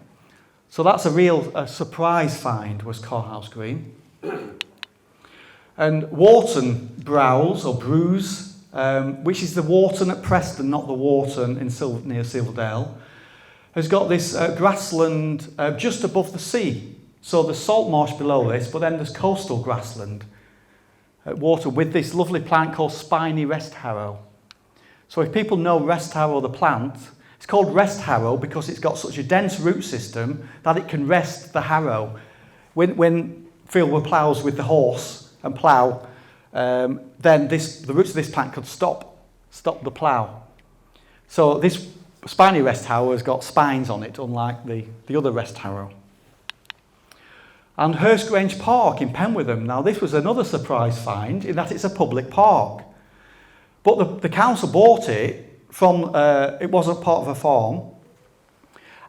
So that's a surprise find, was Carhouse Green. And Wharton Browse, or Brews, which is the Warton at Preston, not the Warton near Silverdale, has got this grassland just above the sea. So there's salt marsh below this, but then there's coastal grassland at Warton with this lovely plant called spiny rest harrow. So if people know rest harrow, the plant, it's called rest harrow because it's got such a dense root system that it can rest the harrow. When Fieldwork ploughs with the horse and plough, then the roots of this plant could stop the plough. So this spiny rest harrow has got spines on it, unlike the other rest harrow. And Hurst Grange Park in Penwitham. Now this was another surprise find in that it's a public park. But the council bought it from, it wasn't part of a farm,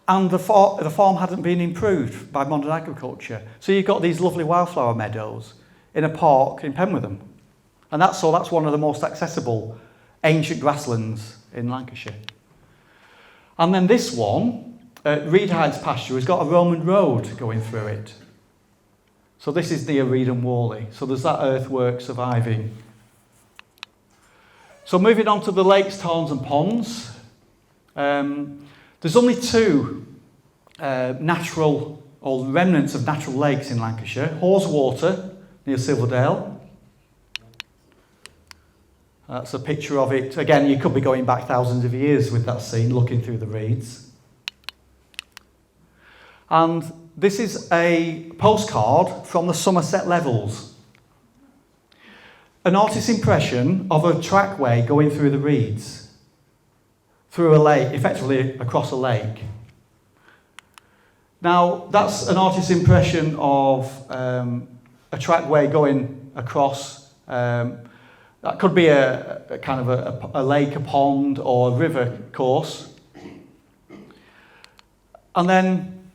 and the farm hadn't been improved by modern agriculture. So you've got these lovely wildflower meadows in a park in Penwitham. And that's one of the most accessible ancient grasslands in Lancashire. And then this one, Reed Heights pasture, has got a Roman road going through it. So this is near Reed and Worley. So there's that earthwork surviving. So moving on to the lakes, tarns and ponds. There's only two natural or remnants of natural lakes in Lancashire. Haweswater near Silverdale. That's a picture of it. Again, you could be going back thousands of years with that scene, looking through the reeds. And this is a postcard from the Somerset Levels. An artist's impression of a trackway going through the reeds, through a lake, effectively across a lake. Now, that's an artist's impression of a trackway going across. That could be a kind of a lake, a pond, or a river course. And then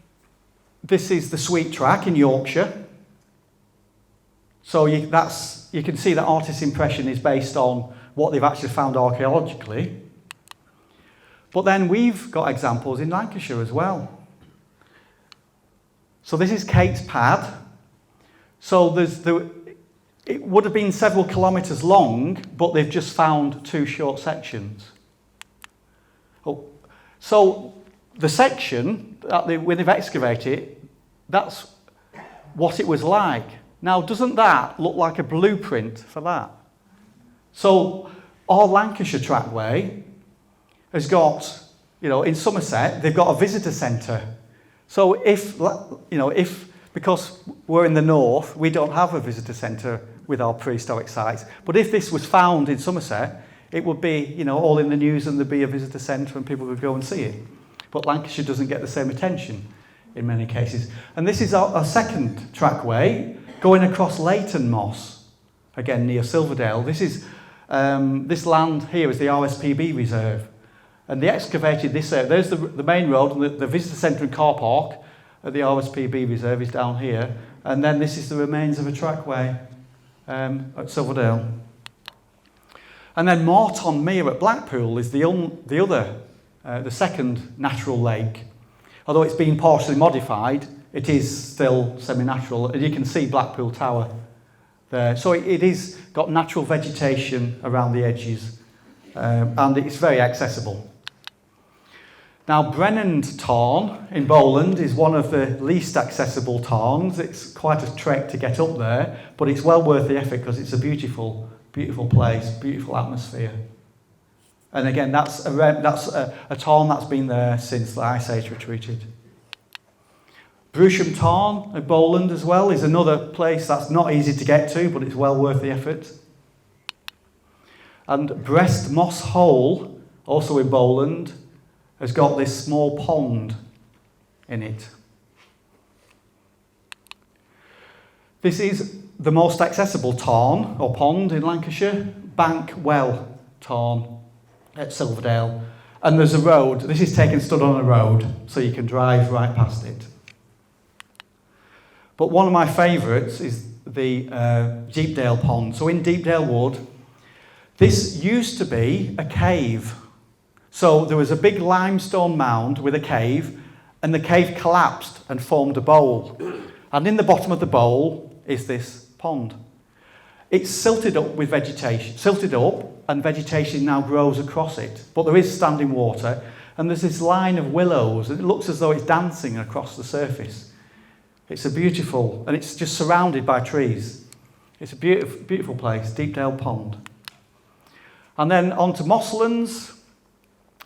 this is the Sweet Track in Yorkshire. So you can see that artist's impression is based on what they've actually found archaeologically. But then we've got examples in Lancashire as well. So this is Kate's Pad. So it would have been several kilometres long, but they've just found two short sections. Oh, so the section, when they've excavated it, that's what it was like. Now, doesn't that look like a blueprint for that? So our Lancashire trackway has got, in Somerset, they've got a visitor centre. So if, because we're in the north, we don't have a visitor centre with our prehistoric sites. But if this was found in Somerset, it would be, all in the news and there'd be a visitor centre and people would go and see it. But Lancashire doesn't get the same attention in many cases. And this is our second trackway going across Leighton Moss, again near Silverdale. This is this land here is the RSPB reserve. And they excavated this area. There's the main road, and the visitor centre and car park at the RSPB reserve is down here. And then this is the remains of a trackway at Silverdale. And then Marton Mere at Blackpool is the second natural lake. Although it's been partially modified, it is still semi-natural. And you can see Blackpool Tower there. So it is got natural vegetation around the edges, and it's very accessible. Now, Brennand Tarn in Bowland is one of the least accessible tarns. It's quite a trek to get up there, but it's well worth the effort because it's a beautiful, beautiful place, beautiful atmosphere. And again, that's a tarn that's been there since the Ice Age retreated. Brusham Tarn at Bowland as well is another place that's not easy to get to, but it's well worth the effort. And Brest Moss Hole, also in Bowland, has got this small pond in it. This is the most accessible tarn or pond in Lancashire, Bankwell Tarn at Silverdale. And there's a road, this is stood on a road, so you can drive right past it. But one of my favourites is the Deepdale Pond. So in Deepdale Wood, this used to be a cave. So there was a big limestone mound with a cave, and the cave collapsed and formed a bowl. And in the bottom of the bowl is this pond. It's silted up with vegetation, and vegetation now grows across it. But there is standing water, and there's this line of willows, and it looks as though it's dancing across the surface. It's a beautiful, and it's just surrounded by trees. It's a beautiful, beautiful place, Deepdale Pond. And then on to mosslands.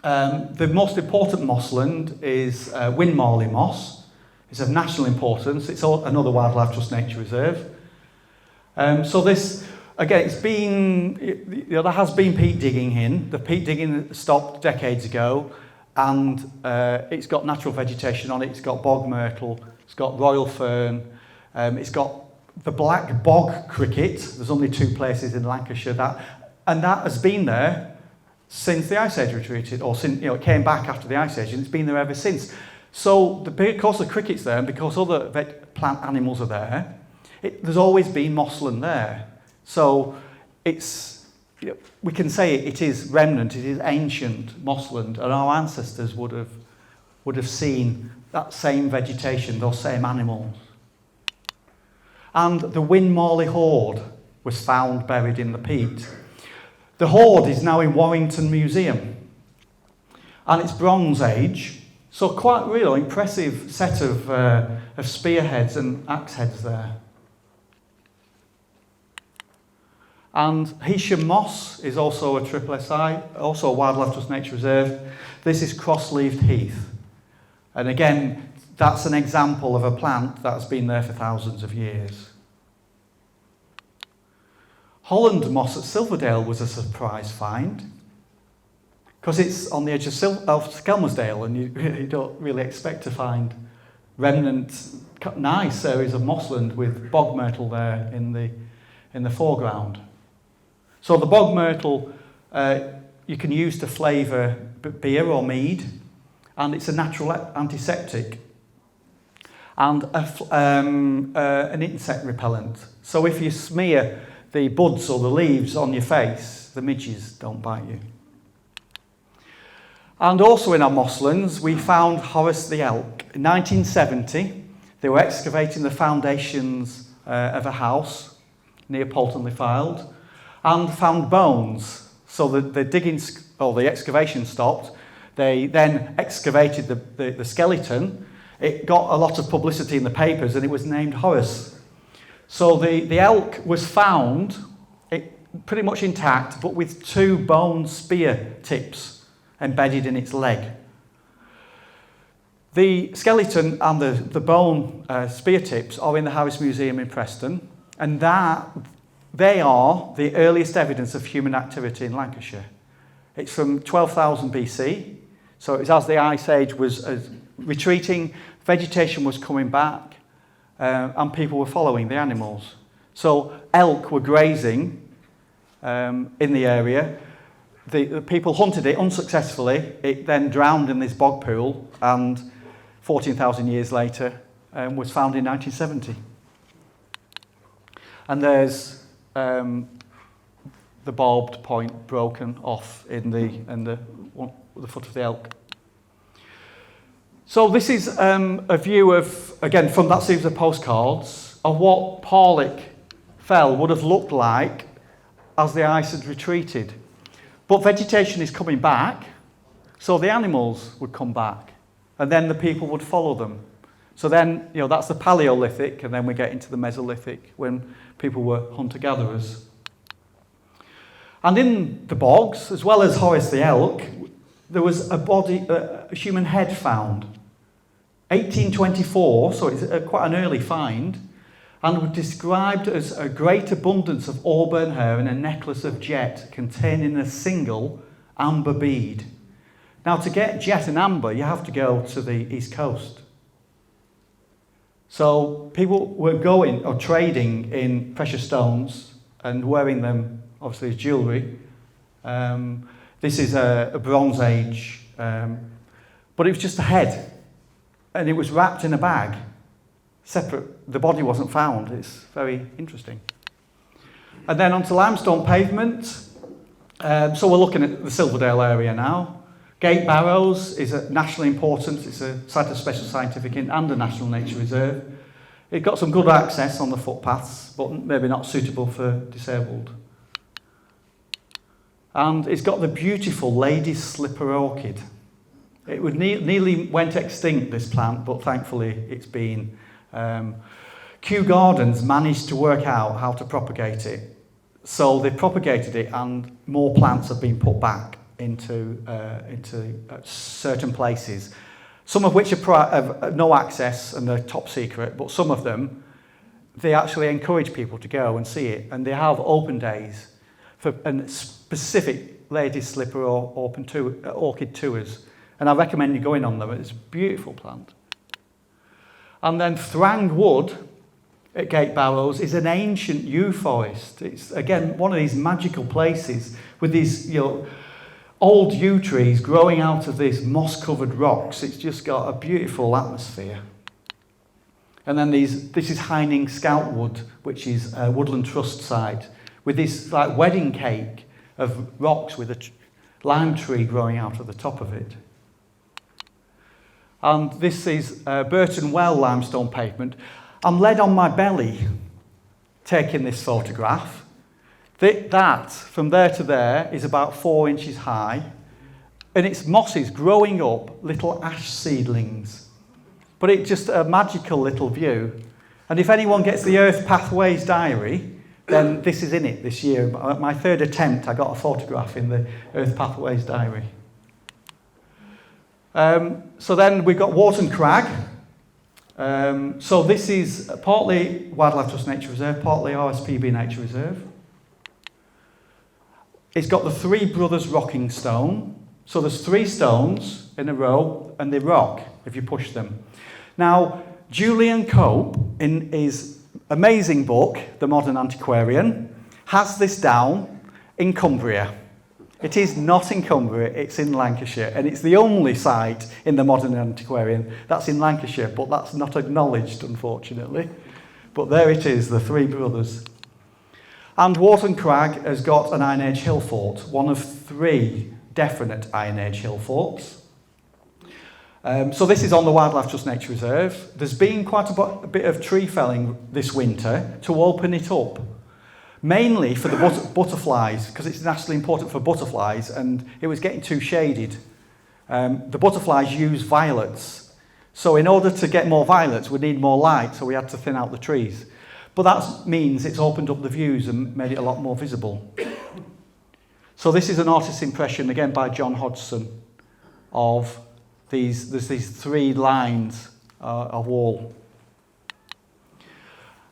The most important mossland is WINMARLEIGh Moss. It's of national importance. It's another Wildlife Trust Nature Reserve. So this, again, it's been, there has been peat digging in. The peat digging stopped decades ago, and it's got natural vegetation on it. It's got bog myrtle, it's got royal fern, it's got the black bog cricket. There's only 2 places in Lancashire that has been there since the Ice Age retreated, or since, it came back after the Ice Age, and it's been there ever since. So because the cricket's there, and because other plant animals are there, there's always been mossland there. So it's, we can say it is remnant, it is ancient mossland, and our ancestors would have seen that same vegetation, those same animals. And the WINMARLEIGh hoard was found buried in the peat. The hoard is now in Warrington Museum, and it's Bronze Age, so quite real, impressive set of spearheads and axe heads there. And Heysham Moss is also a SSSI, also a Wildlife Trust Nature Reserve. This is cross-leaved heath. And again, that's an example of a plant that's been there for thousands of years. Holland moss at Silverdale was a surprise find, because it's on the edge of Skelmersdale, and you don't really expect to find remnant, nice areas of mossland with bog myrtle there in the foreground. So the bog myrtle you can use to flavour beer or mead, and it's a natural antiseptic and an insect repellent. So if you smear the buds or the leaves on your face, the midges don't bite you. And also in our mosslands, we found Horace the elk. In 1970, they were excavating the foundations of a house near Poulton-le-Fylde, and found bones. So the digging, or the excavation stopped. They then excavated the skeleton. It got a lot of publicity in the papers, and it was named Horace. So the elk was found pretty much intact, but with 2 bone spear tips embedded in its leg. The skeleton and the bone spear tips are in the Harris Museum in Preston, and they are the earliest evidence of human activity in Lancashire. It's from 12,000 BC, so it was as the Ice Age was retreating, vegetation was coming back, and people were following the animals. So elk were grazing in the area. The people hunted it unsuccessfully. It then drowned in this bog pool, and 14,000 years later was found in 1970. And there's the barbed point broken off in the foot of the elk. So this is a view of, again, from that series of postcards, of what Porlick Fell would have looked like as the ice had retreated. But vegetation is coming back, so the animals would come back, and then the people would follow them. So then, that's the Paleolithic, and then we get into the Mesolithic, when people were hunter-gatherers. And in the bogs, as well as Horace the elk, there was a human head found. 1824, so it's quite an early find, and was described as a great abundance of auburn hair and a necklace of jet containing a single amber bead. Now, to get jet and amber, you have to go to the East Coast. So people were going or trading in precious stones and wearing them, obviously, as jewellery. This is a Bronze Age, but it was just a head, and it was wrapped in a bag, separate. The body wasn't found. It's very interesting. And then onto limestone pavement. So we're looking at the Silverdale area now. Gate Barrows is nationally important. It's a site of special scientific and a national nature reserve. It's got some good access on the footpaths, but maybe not suitable for disabled. And it's got the beautiful lady's slipper orchid. It would nearly went extinct, this plant, but thankfully it's been. Kew Gardens managed to work out how to propagate it. So they propagated it, and more plants have been put back into certain places. Some of which have no access and they're top secret, but some of them, they actually encourage people to go and see it. And they have open days for specific ladies' slipper or orchid tours. And I recommend you going on them. It's a beautiful plant. And then Thrang Wood at Gate Barrows is an ancient yew forest. It's, again, one of these magical places with these, old yew trees growing out of these moss-covered rocks. It's just got a beautiful atmosphere. And then this is Heining Scout Wood, which is a woodland trust site, with this like wedding cake of rocks with a lime tree growing out of the top of it. And this is Burton Well limestone pavement. I'm led on my belly taking this photograph. That, from there to there, is about 4 inches high, and it's mosses growing up, little ash seedlings. But it's just a magical little view. And if anyone gets the Earth Pathways diary, then this is in it this year. At my third attempt, I got a photograph in the Earth Pathways diary. So then we've got Warton Crag. So this is partly Wildlife Trust Nature Reserve, partly RSPB Nature Reserve. It's got the Three Brothers rocking stone. So there's 3 stones in a row, and they rock if you push them. Now, Julian Cope, in his amazing book, The Modern Antiquarian, has this down in Cumbria. It is not in Cumbria, it's in Lancashire, and it's the only site in The Modern Antiquarian that's in Lancashire, but that's not acknowledged, unfortunately. But there it is, the Three Brothers. And Warton Crag has got an Iron Age hill fort, one of 3 definite Iron Age hill forts. So this is on the Wildlife Trust Nature Reserve. There's been quite a bit of tree felling this winter to open it up, mainly for the butterflies, because it's nationally important for butterflies, and it was getting too shaded. The butterflies use violets. So in order to get more violets, we need more light, so we had to thin out the trees. But that means it's opened up the views and made it a lot more visible. So this is an artist's impression, again by John Hodgson, of there's these 3 lines of wall.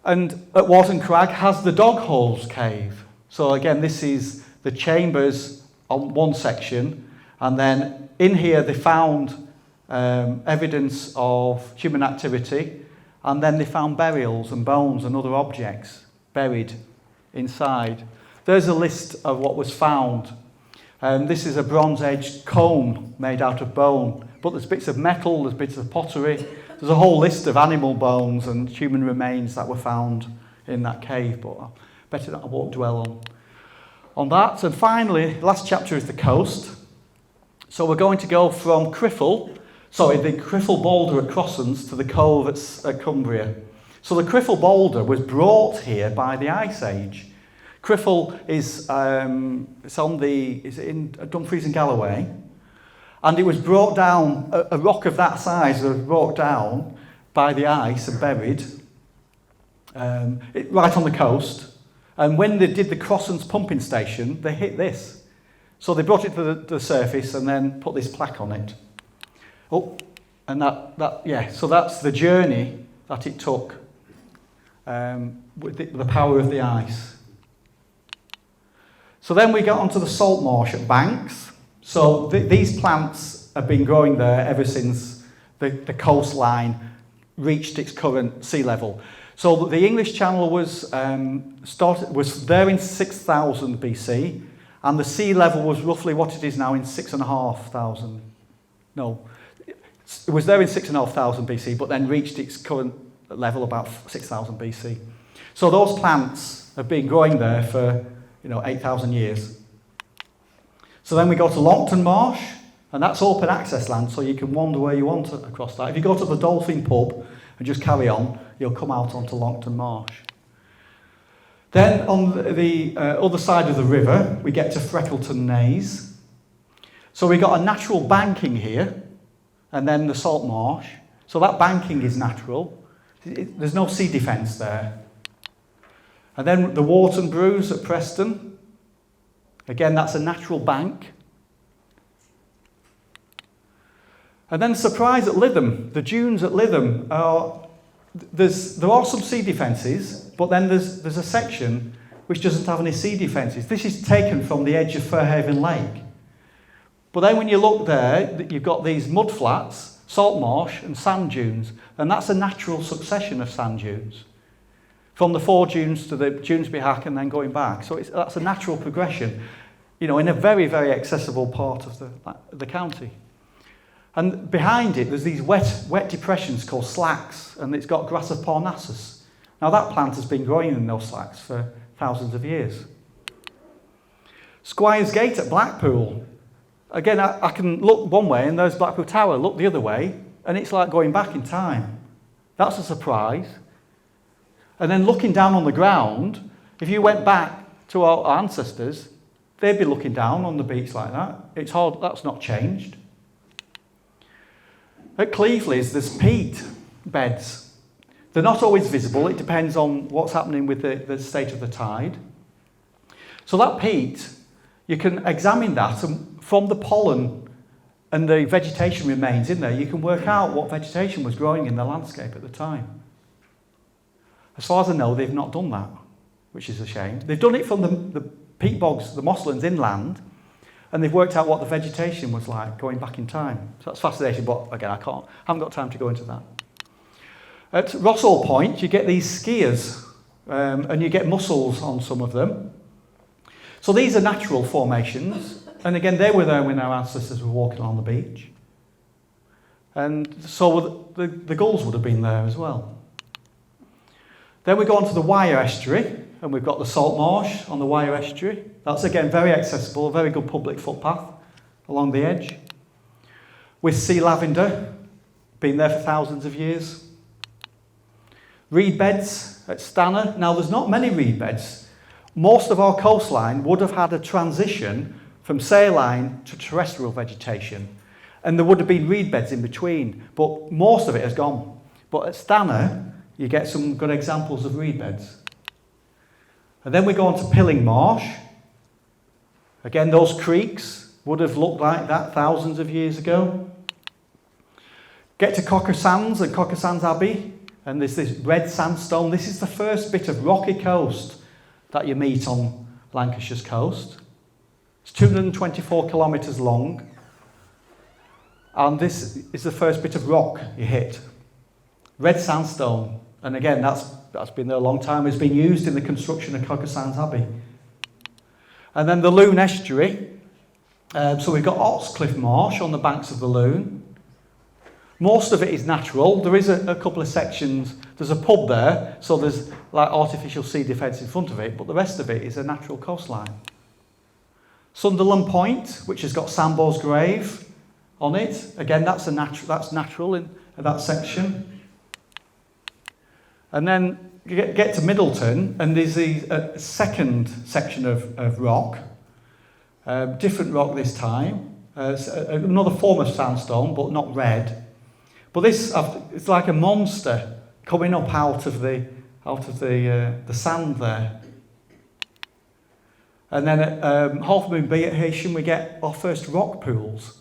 And at Warton Crag has the Dog Holes Cave. So again, this is the chambers on one section, and then in here they found evidence of human activity, and then they found burials and bones and other objects buried inside. There's a list of what was found. This is a bronze-edged comb made out of bone, but there's bits of metal, there's bits of pottery. There's a whole list of animal bones and human remains that were found in that cave, but I better that I won't dwell on that. And finally, the last chapter is the coast. So we're going to go from the Criffel Boulder at Crosslands to the Cove at Cumbria. So the Criffel Boulder was brought here by the Ice Age. Criffel is in Dumfries and Galloway, and it was brought down, a rock of that size was brought down by the ice and buried right on the coast. And when they did the Crosslands pumping station, they hit this. So they brought it to the surface and then put this plaque on it. Oh, and so that's the journey that it took with the power of the ice. So then we got onto the salt marsh at Banks. So these plants have been growing there ever since the coastline reached its current sea level. So the English Channel was there in 6000 BC, and the sea level was roughly what it is now in 6,500. No, it was there in 6,500 BC, but then reached its current level about 6,000 BC. So those plants have been growing there for 8,000 years. So then we go to Longton Marsh, and that's open access land, so you can wander where you want across that. If you go to the Dolphin Pub and just carry on, you'll come out onto Longton Marsh. Then on the other side of the river, we get to Freckleton Naze. So we've got a natural banking here, and then the salt marsh. So that banking is natural. There's no sea defence there. And then the Warton Bruise at Preston. Again, that's a natural bank. And then surprise at Lytham. The dunes at Lytham there are some sea defences, but then there's a section which doesn't have any sea defences. This is taken from the edge of Fairhaven Lake. But then when you look there, you've got these mud flats, salt marsh and sand dunes, and that's a natural succession of sand dunes. From the four dunes to the Dunesby Hack and then going back. So that's a natural progression, in a very, very accessible part of the county. And behind it, there's these wet depressions called slacks, and it's got grass of Parnassus. Now that plant has been growing in those slacks for thousands of years. Squires Gate at Blackpool. Again, I can look one way and there's Blackpool Tower, look the other way, and it's like going back in time. That's a surprise. And then looking down on the ground, if you went back to our ancestors, they'd be looking down on the beach like that. It's hard, that's not changed. At Cleveland's, there's peat beds. They're not always visible. It depends on what's happening with the state of the tide. So that peat, you can examine that, and from the pollen and the vegetation remains in there, you can work out what vegetation was growing in the landscape at the time. As far as I know, they've not done that, which is a shame. They've done it from the peat bogs, the mosslands inland, and they've worked out what the vegetation was like going back in time. So that's fascinating, but again, I haven't got time to go into that. At Rossall Point, you get these skiers, and you get mussels on some of them. So these are natural formations, and again, they were there when our ancestors were walking on the beach. And so the gulls would have been there as well. Then we go on to the Wyre Estuary, and we've got the salt marsh on the Wyre Estuary. That's again very accessible, a very good public footpath along the edge. With sea lavender, been there for thousands of years. Reed beds at Stanner. Now there's not many reed beds. Most of our coastline would have had a transition from saline to terrestrial vegetation, and there would have been reed beds in between, but most of it has gone. But at Stanner, you get some good examples of reed beds. And then we go on to Pilling Marsh. Again, those creeks would have looked like that thousands of years ago. Get to Cocker Sands and Cocker Sands Abbey, and there's this red sandstone. This is the first bit of rocky coast that you meet on Lancashire's coast. It's 224 kilometres long, and this is the first bit of rock you hit. Red sandstone, and again, that's been there a long time. It's been used in the construction of Cocker Sands Abbey. And then the Lune Estuary. So we've got Oxcliffe Marsh on the banks of the Lune. Most of it is natural. There is a couple of sections. There's a pub there, so there's like artificial sea defence in front of it, but the rest of it is a natural coastline. Sunderland Point, which has got Sambo's grave on it. Again, that's natural in that section. And then you get to Middleton, and there's a second section of rock, different rock this time, another form of sandstone, but not red. But this, it's like a monster coming up out of the sand there. And then at Half Moon Bay at Heysham, we get our first rock pools.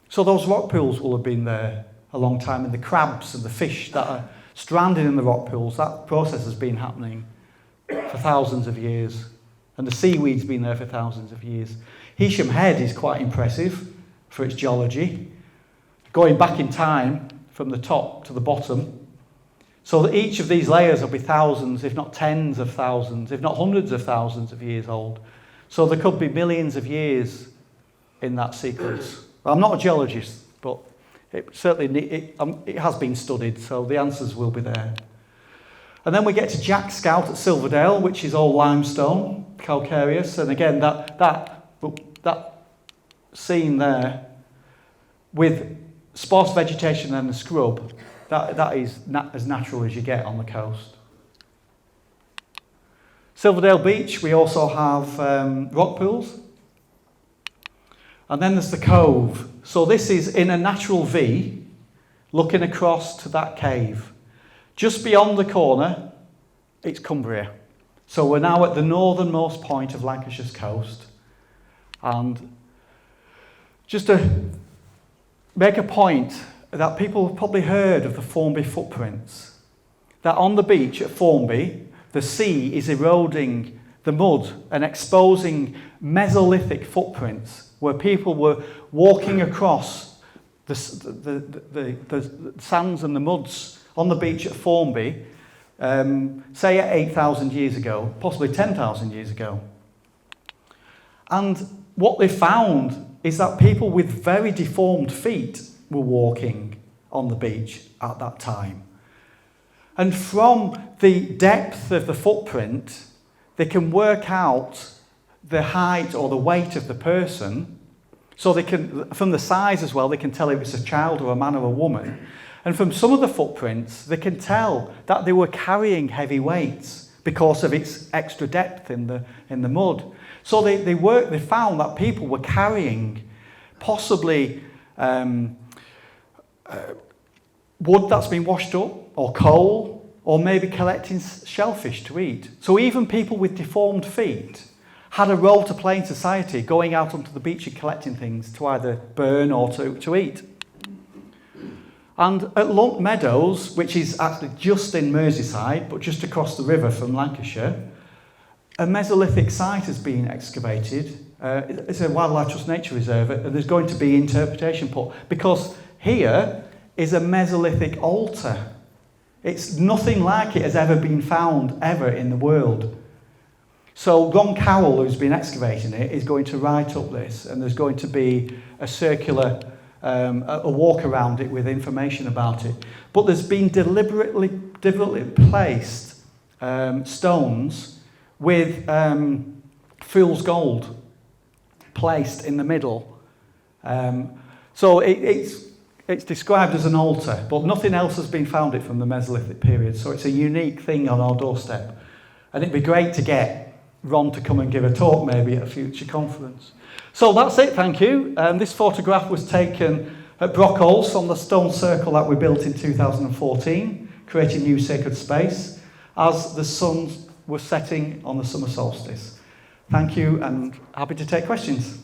So those rock pools will have been there a long time, and the crabs and the fish that are stranded in the rock pools, that process has been happening for thousands of years. And the seaweed's been there for thousands of years. Heysham Head is quite impressive for its geology, going back in time from the top to the bottom. So that each of these layers will be thousands, if not tens of thousands, if not hundreds of thousands of years old. So there could be millions of years in that sequence. Well, I'm not a geologist, but it has been studied, so the answers will be there. And then we get to Jack Scout at Silverdale, which is all limestone, calcareous, and again that scene there with sparse vegetation and the scrub That is as natural as you get on the coast. Silverdale Beach, we also have rock pools. And then there's the cove. So this is in a natural V, looking across to that cave. Just beyond the corner, it's Cumbria. So we're now at the northernmost point of Lancashire's coast. And just to make a point that people have probably heard of the Formby footprints. That on the beach at Formby, the sea is eroding the mud and exposing Mesolithic footprints where people were walking across the sands and the muds on the beach at Formby, say at 8,000 years ago, possibly 10,000 years ago. And what they found is that people with very deformed feet were walking on the beach at that time. And from the depth of the footprint, they can work out the height or the weight of the person. So they can, from the size as well, they can tell if it's a child or a man or a woman. And from some of the footprints, they can tell that they were carrying heavy weights because of its extra depth in the mud. So they found that people were carrying possibly wood that's been washed up, or coal, or maybe collecting shellfish to eat. So even people with deformed feet had a role to play in society, going out onto the beach and collecting things to either burn or to eat. And at Lump Meadows, which is actually just in Merseyside, but just across the river from Lancashire, a Mesolithic site has been excavated. It's a Wildlife Trust Nature Reserve, and there's going to be interpretation put, because here is a Mesolithic altar. It's nothing like it has ever been found ever in the world. So Ron Carroll, who's been excavating it, is going to write up this, and there's going to be a circular a walk around it with information about it. But there's been deliberately placed stones with fool's gold placed in the middle. So it's described as an altar, but nothing else has been found it from the Mesolithic period. So it's a unique thing on our doorstep. And it'd be great to get Ron to come and give a talk maybe at a future conference. So that's it, thank you. This photograph was taken at Brockholes on the stone circle that we built in 2014, creating new sacred space, as the sun was setting on the summer solstice. Thank you, and happy to take questions.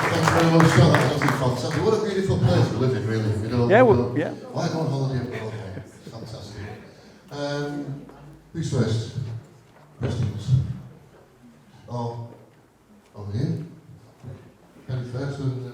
Thanks very much, Scott. That's absolutely fantastic. What a beautiful place to live in, really. You know, Yeah, why go on holiday abroad? Fantastic. Who's first? Questions? Oh, over here. Penny first, and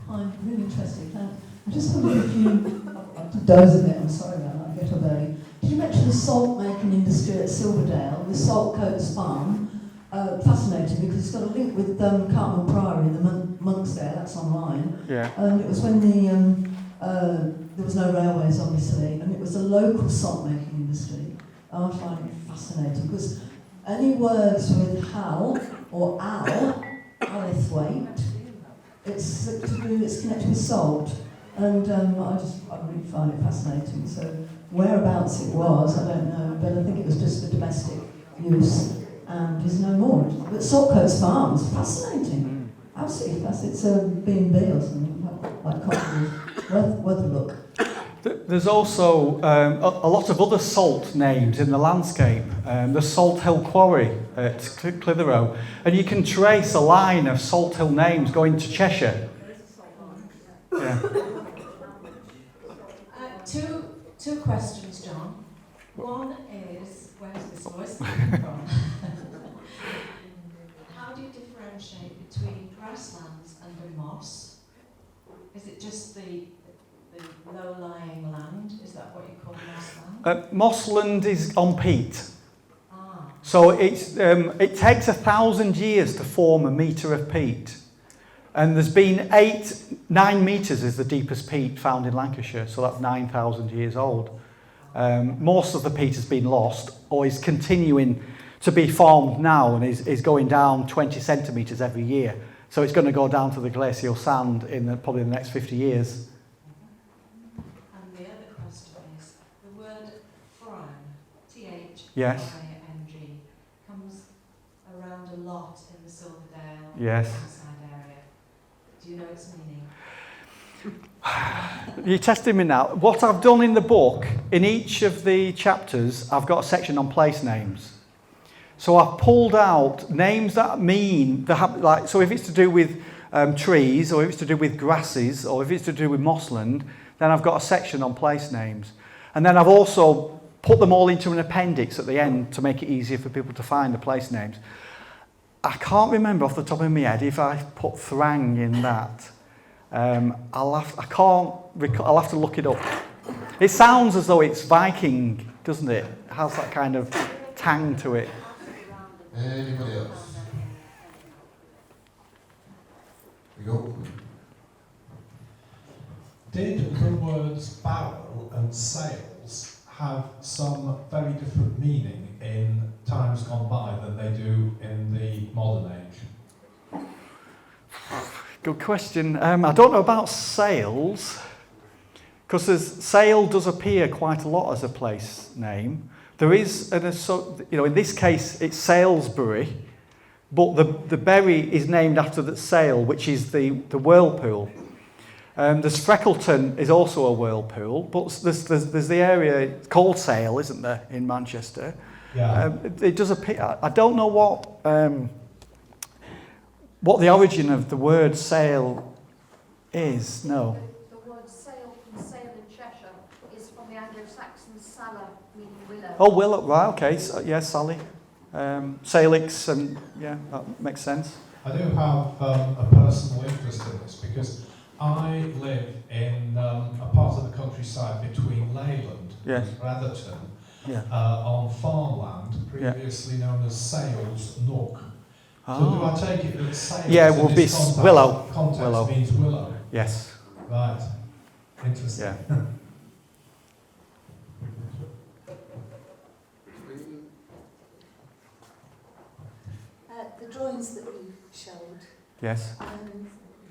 I'm really interested. I just wondered if you, I'm dozing a bit, I'm sorry about that, I get up early. Did you mention the salt making industry at Silverdale, the Salt Coats Farm? Fascinating, because it's got a link with Cartmel Priory, the monks there, that's online. Yeah. And it was when there was no railways, obviously, and it was a local salt making industry. I find it fascinating, because any words with hal or al, alithwaite, it's connected with salt. And I really find it fascinating. So whereabouts it was, I don't know, but I think it was just for domestic use and is no more. But Salt Coast Farms, fascinating. Absolutely fascinating. It's a B&B or something, like Cockney. Worth a look. There's also a lot of other salt names in the landscape. The Salt Hill Quarry at Clitheroe. And you can trace a line of Salt Hill names going to Cheshire. Yeah. Two questions, John. One is, where's this voice coming from? How do you differentiate between grasslands and the moss? Is it just the low-lying land? Is that what you call mossland? Mossland is on peat. So it takes 1,000 years to form a metre of peat. And there's been 9 metres is the deepest peat found in Lancashire, so that's 9,000 years old. Most of the peat has been lost or is continuing to be formed now and is going down 20 centimetres every year. So it's going to go down to the glacial sand in probably the next 50 years. And the other question is, the word thrang, T-H-R-I-N-G, comes around a lot in the Silverdale Yes. inside area. Do you know its meaning? You're testing me now. What I've done in the book, in each of the chapters, I've got a section on place names. So I've pulled out names that mean, like, so if it's to do with trees, or if it's to do with grasses, or if it's to do with mossland, then I've got a section on place names. And then I've also put them all into an appendix at the end to make it easier for people to find the place names. I can't remember off the top of my head if I put thrang in that. I'll have to look it up. It sounds as though it's Viking, doesn't it? It has that kind of tang to it. Anybody else? We go. Did the words barrow and sails have some very different meaning in times gone by than they do in the modern age? Good question. I don't know about sails, because sail does appear quite a lot as a place name. There is, in this case, it's Salisbury, but the berry is named after the sail, which is the whirlpool. There's Freckleton is also a whirlpool, but there's the area called Sale, isn't there, in Manchester? Yeah. It does appear. I don't know what the origin of the word sail is. No. The word sail from sail in Cheshire is from the Anglo-Saxon sala, meaning willow. Oh, willow. Right. Okay. So, yeah, Sally. Salix, and yeah, that makes sense. I do have a personal interest in this because I live in a part of the countryside between Leyland Yes. and Bratherton, Yeah. on farmland previously known as Sales Nook. So do Oh. I take it that Sales Yeah, in will this be willow. context Willow. means willow? Yes. Right. Interesting. Yeah. The drawings that you showed, Yes.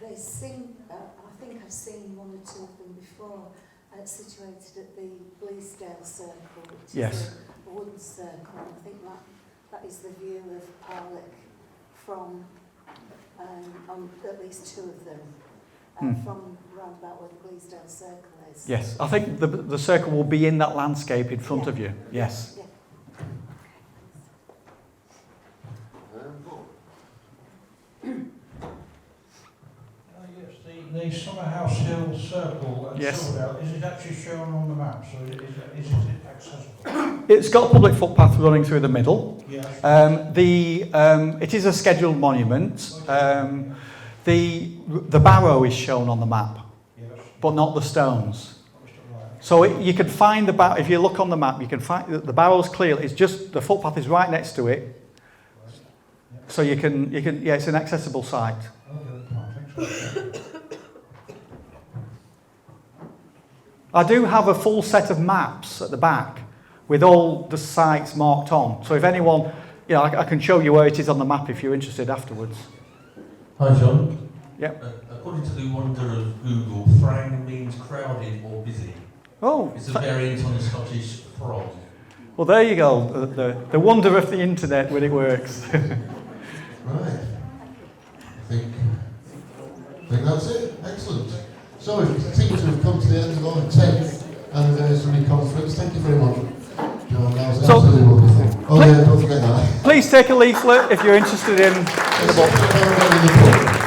they seem, I think I've seen one or two of them before, situated at the Bleasdale Circle, which Yes. is a wooden circle. I think that is the view of Parlick from, on at least two of them, from round about where the Bleasdale Circle is. Yes. I think the circle will be in that landscape in front Yeah. of you. Yes. Yeah. Yes, the Summerhouse Hill Circle at Yes. Silverdale, is it actually shown on the map? So is it accessible? It's got a public footpath running through the middle. Yes. It is a scheduled monument. The barrow is shown on the map, Yes. but not the stones. So you can find the barrow. If you look on the map, you can find the barrow's clear. It's just the footpath is right next to it, so you can. Yeah, it's an accessible site. I do have a full set of maps at the back with all the sites marked on. So if anyone, I can show you where it is on the map if you're interested afterwards. Hi John. Yep. According to the wonder of Google, thrang means crowded or busy. Oh, It's a variant on the Scottish throng. well there you go. The wonder of the internet when it works. Right. I think that's it. Excellent. So it seems to have come to the end of our 10th anniversary conference. Thank you very much, John. That was absolutely wonderful. Oh yeah, don't forget that. Please take a leaflet if you're interested in the book. In the book.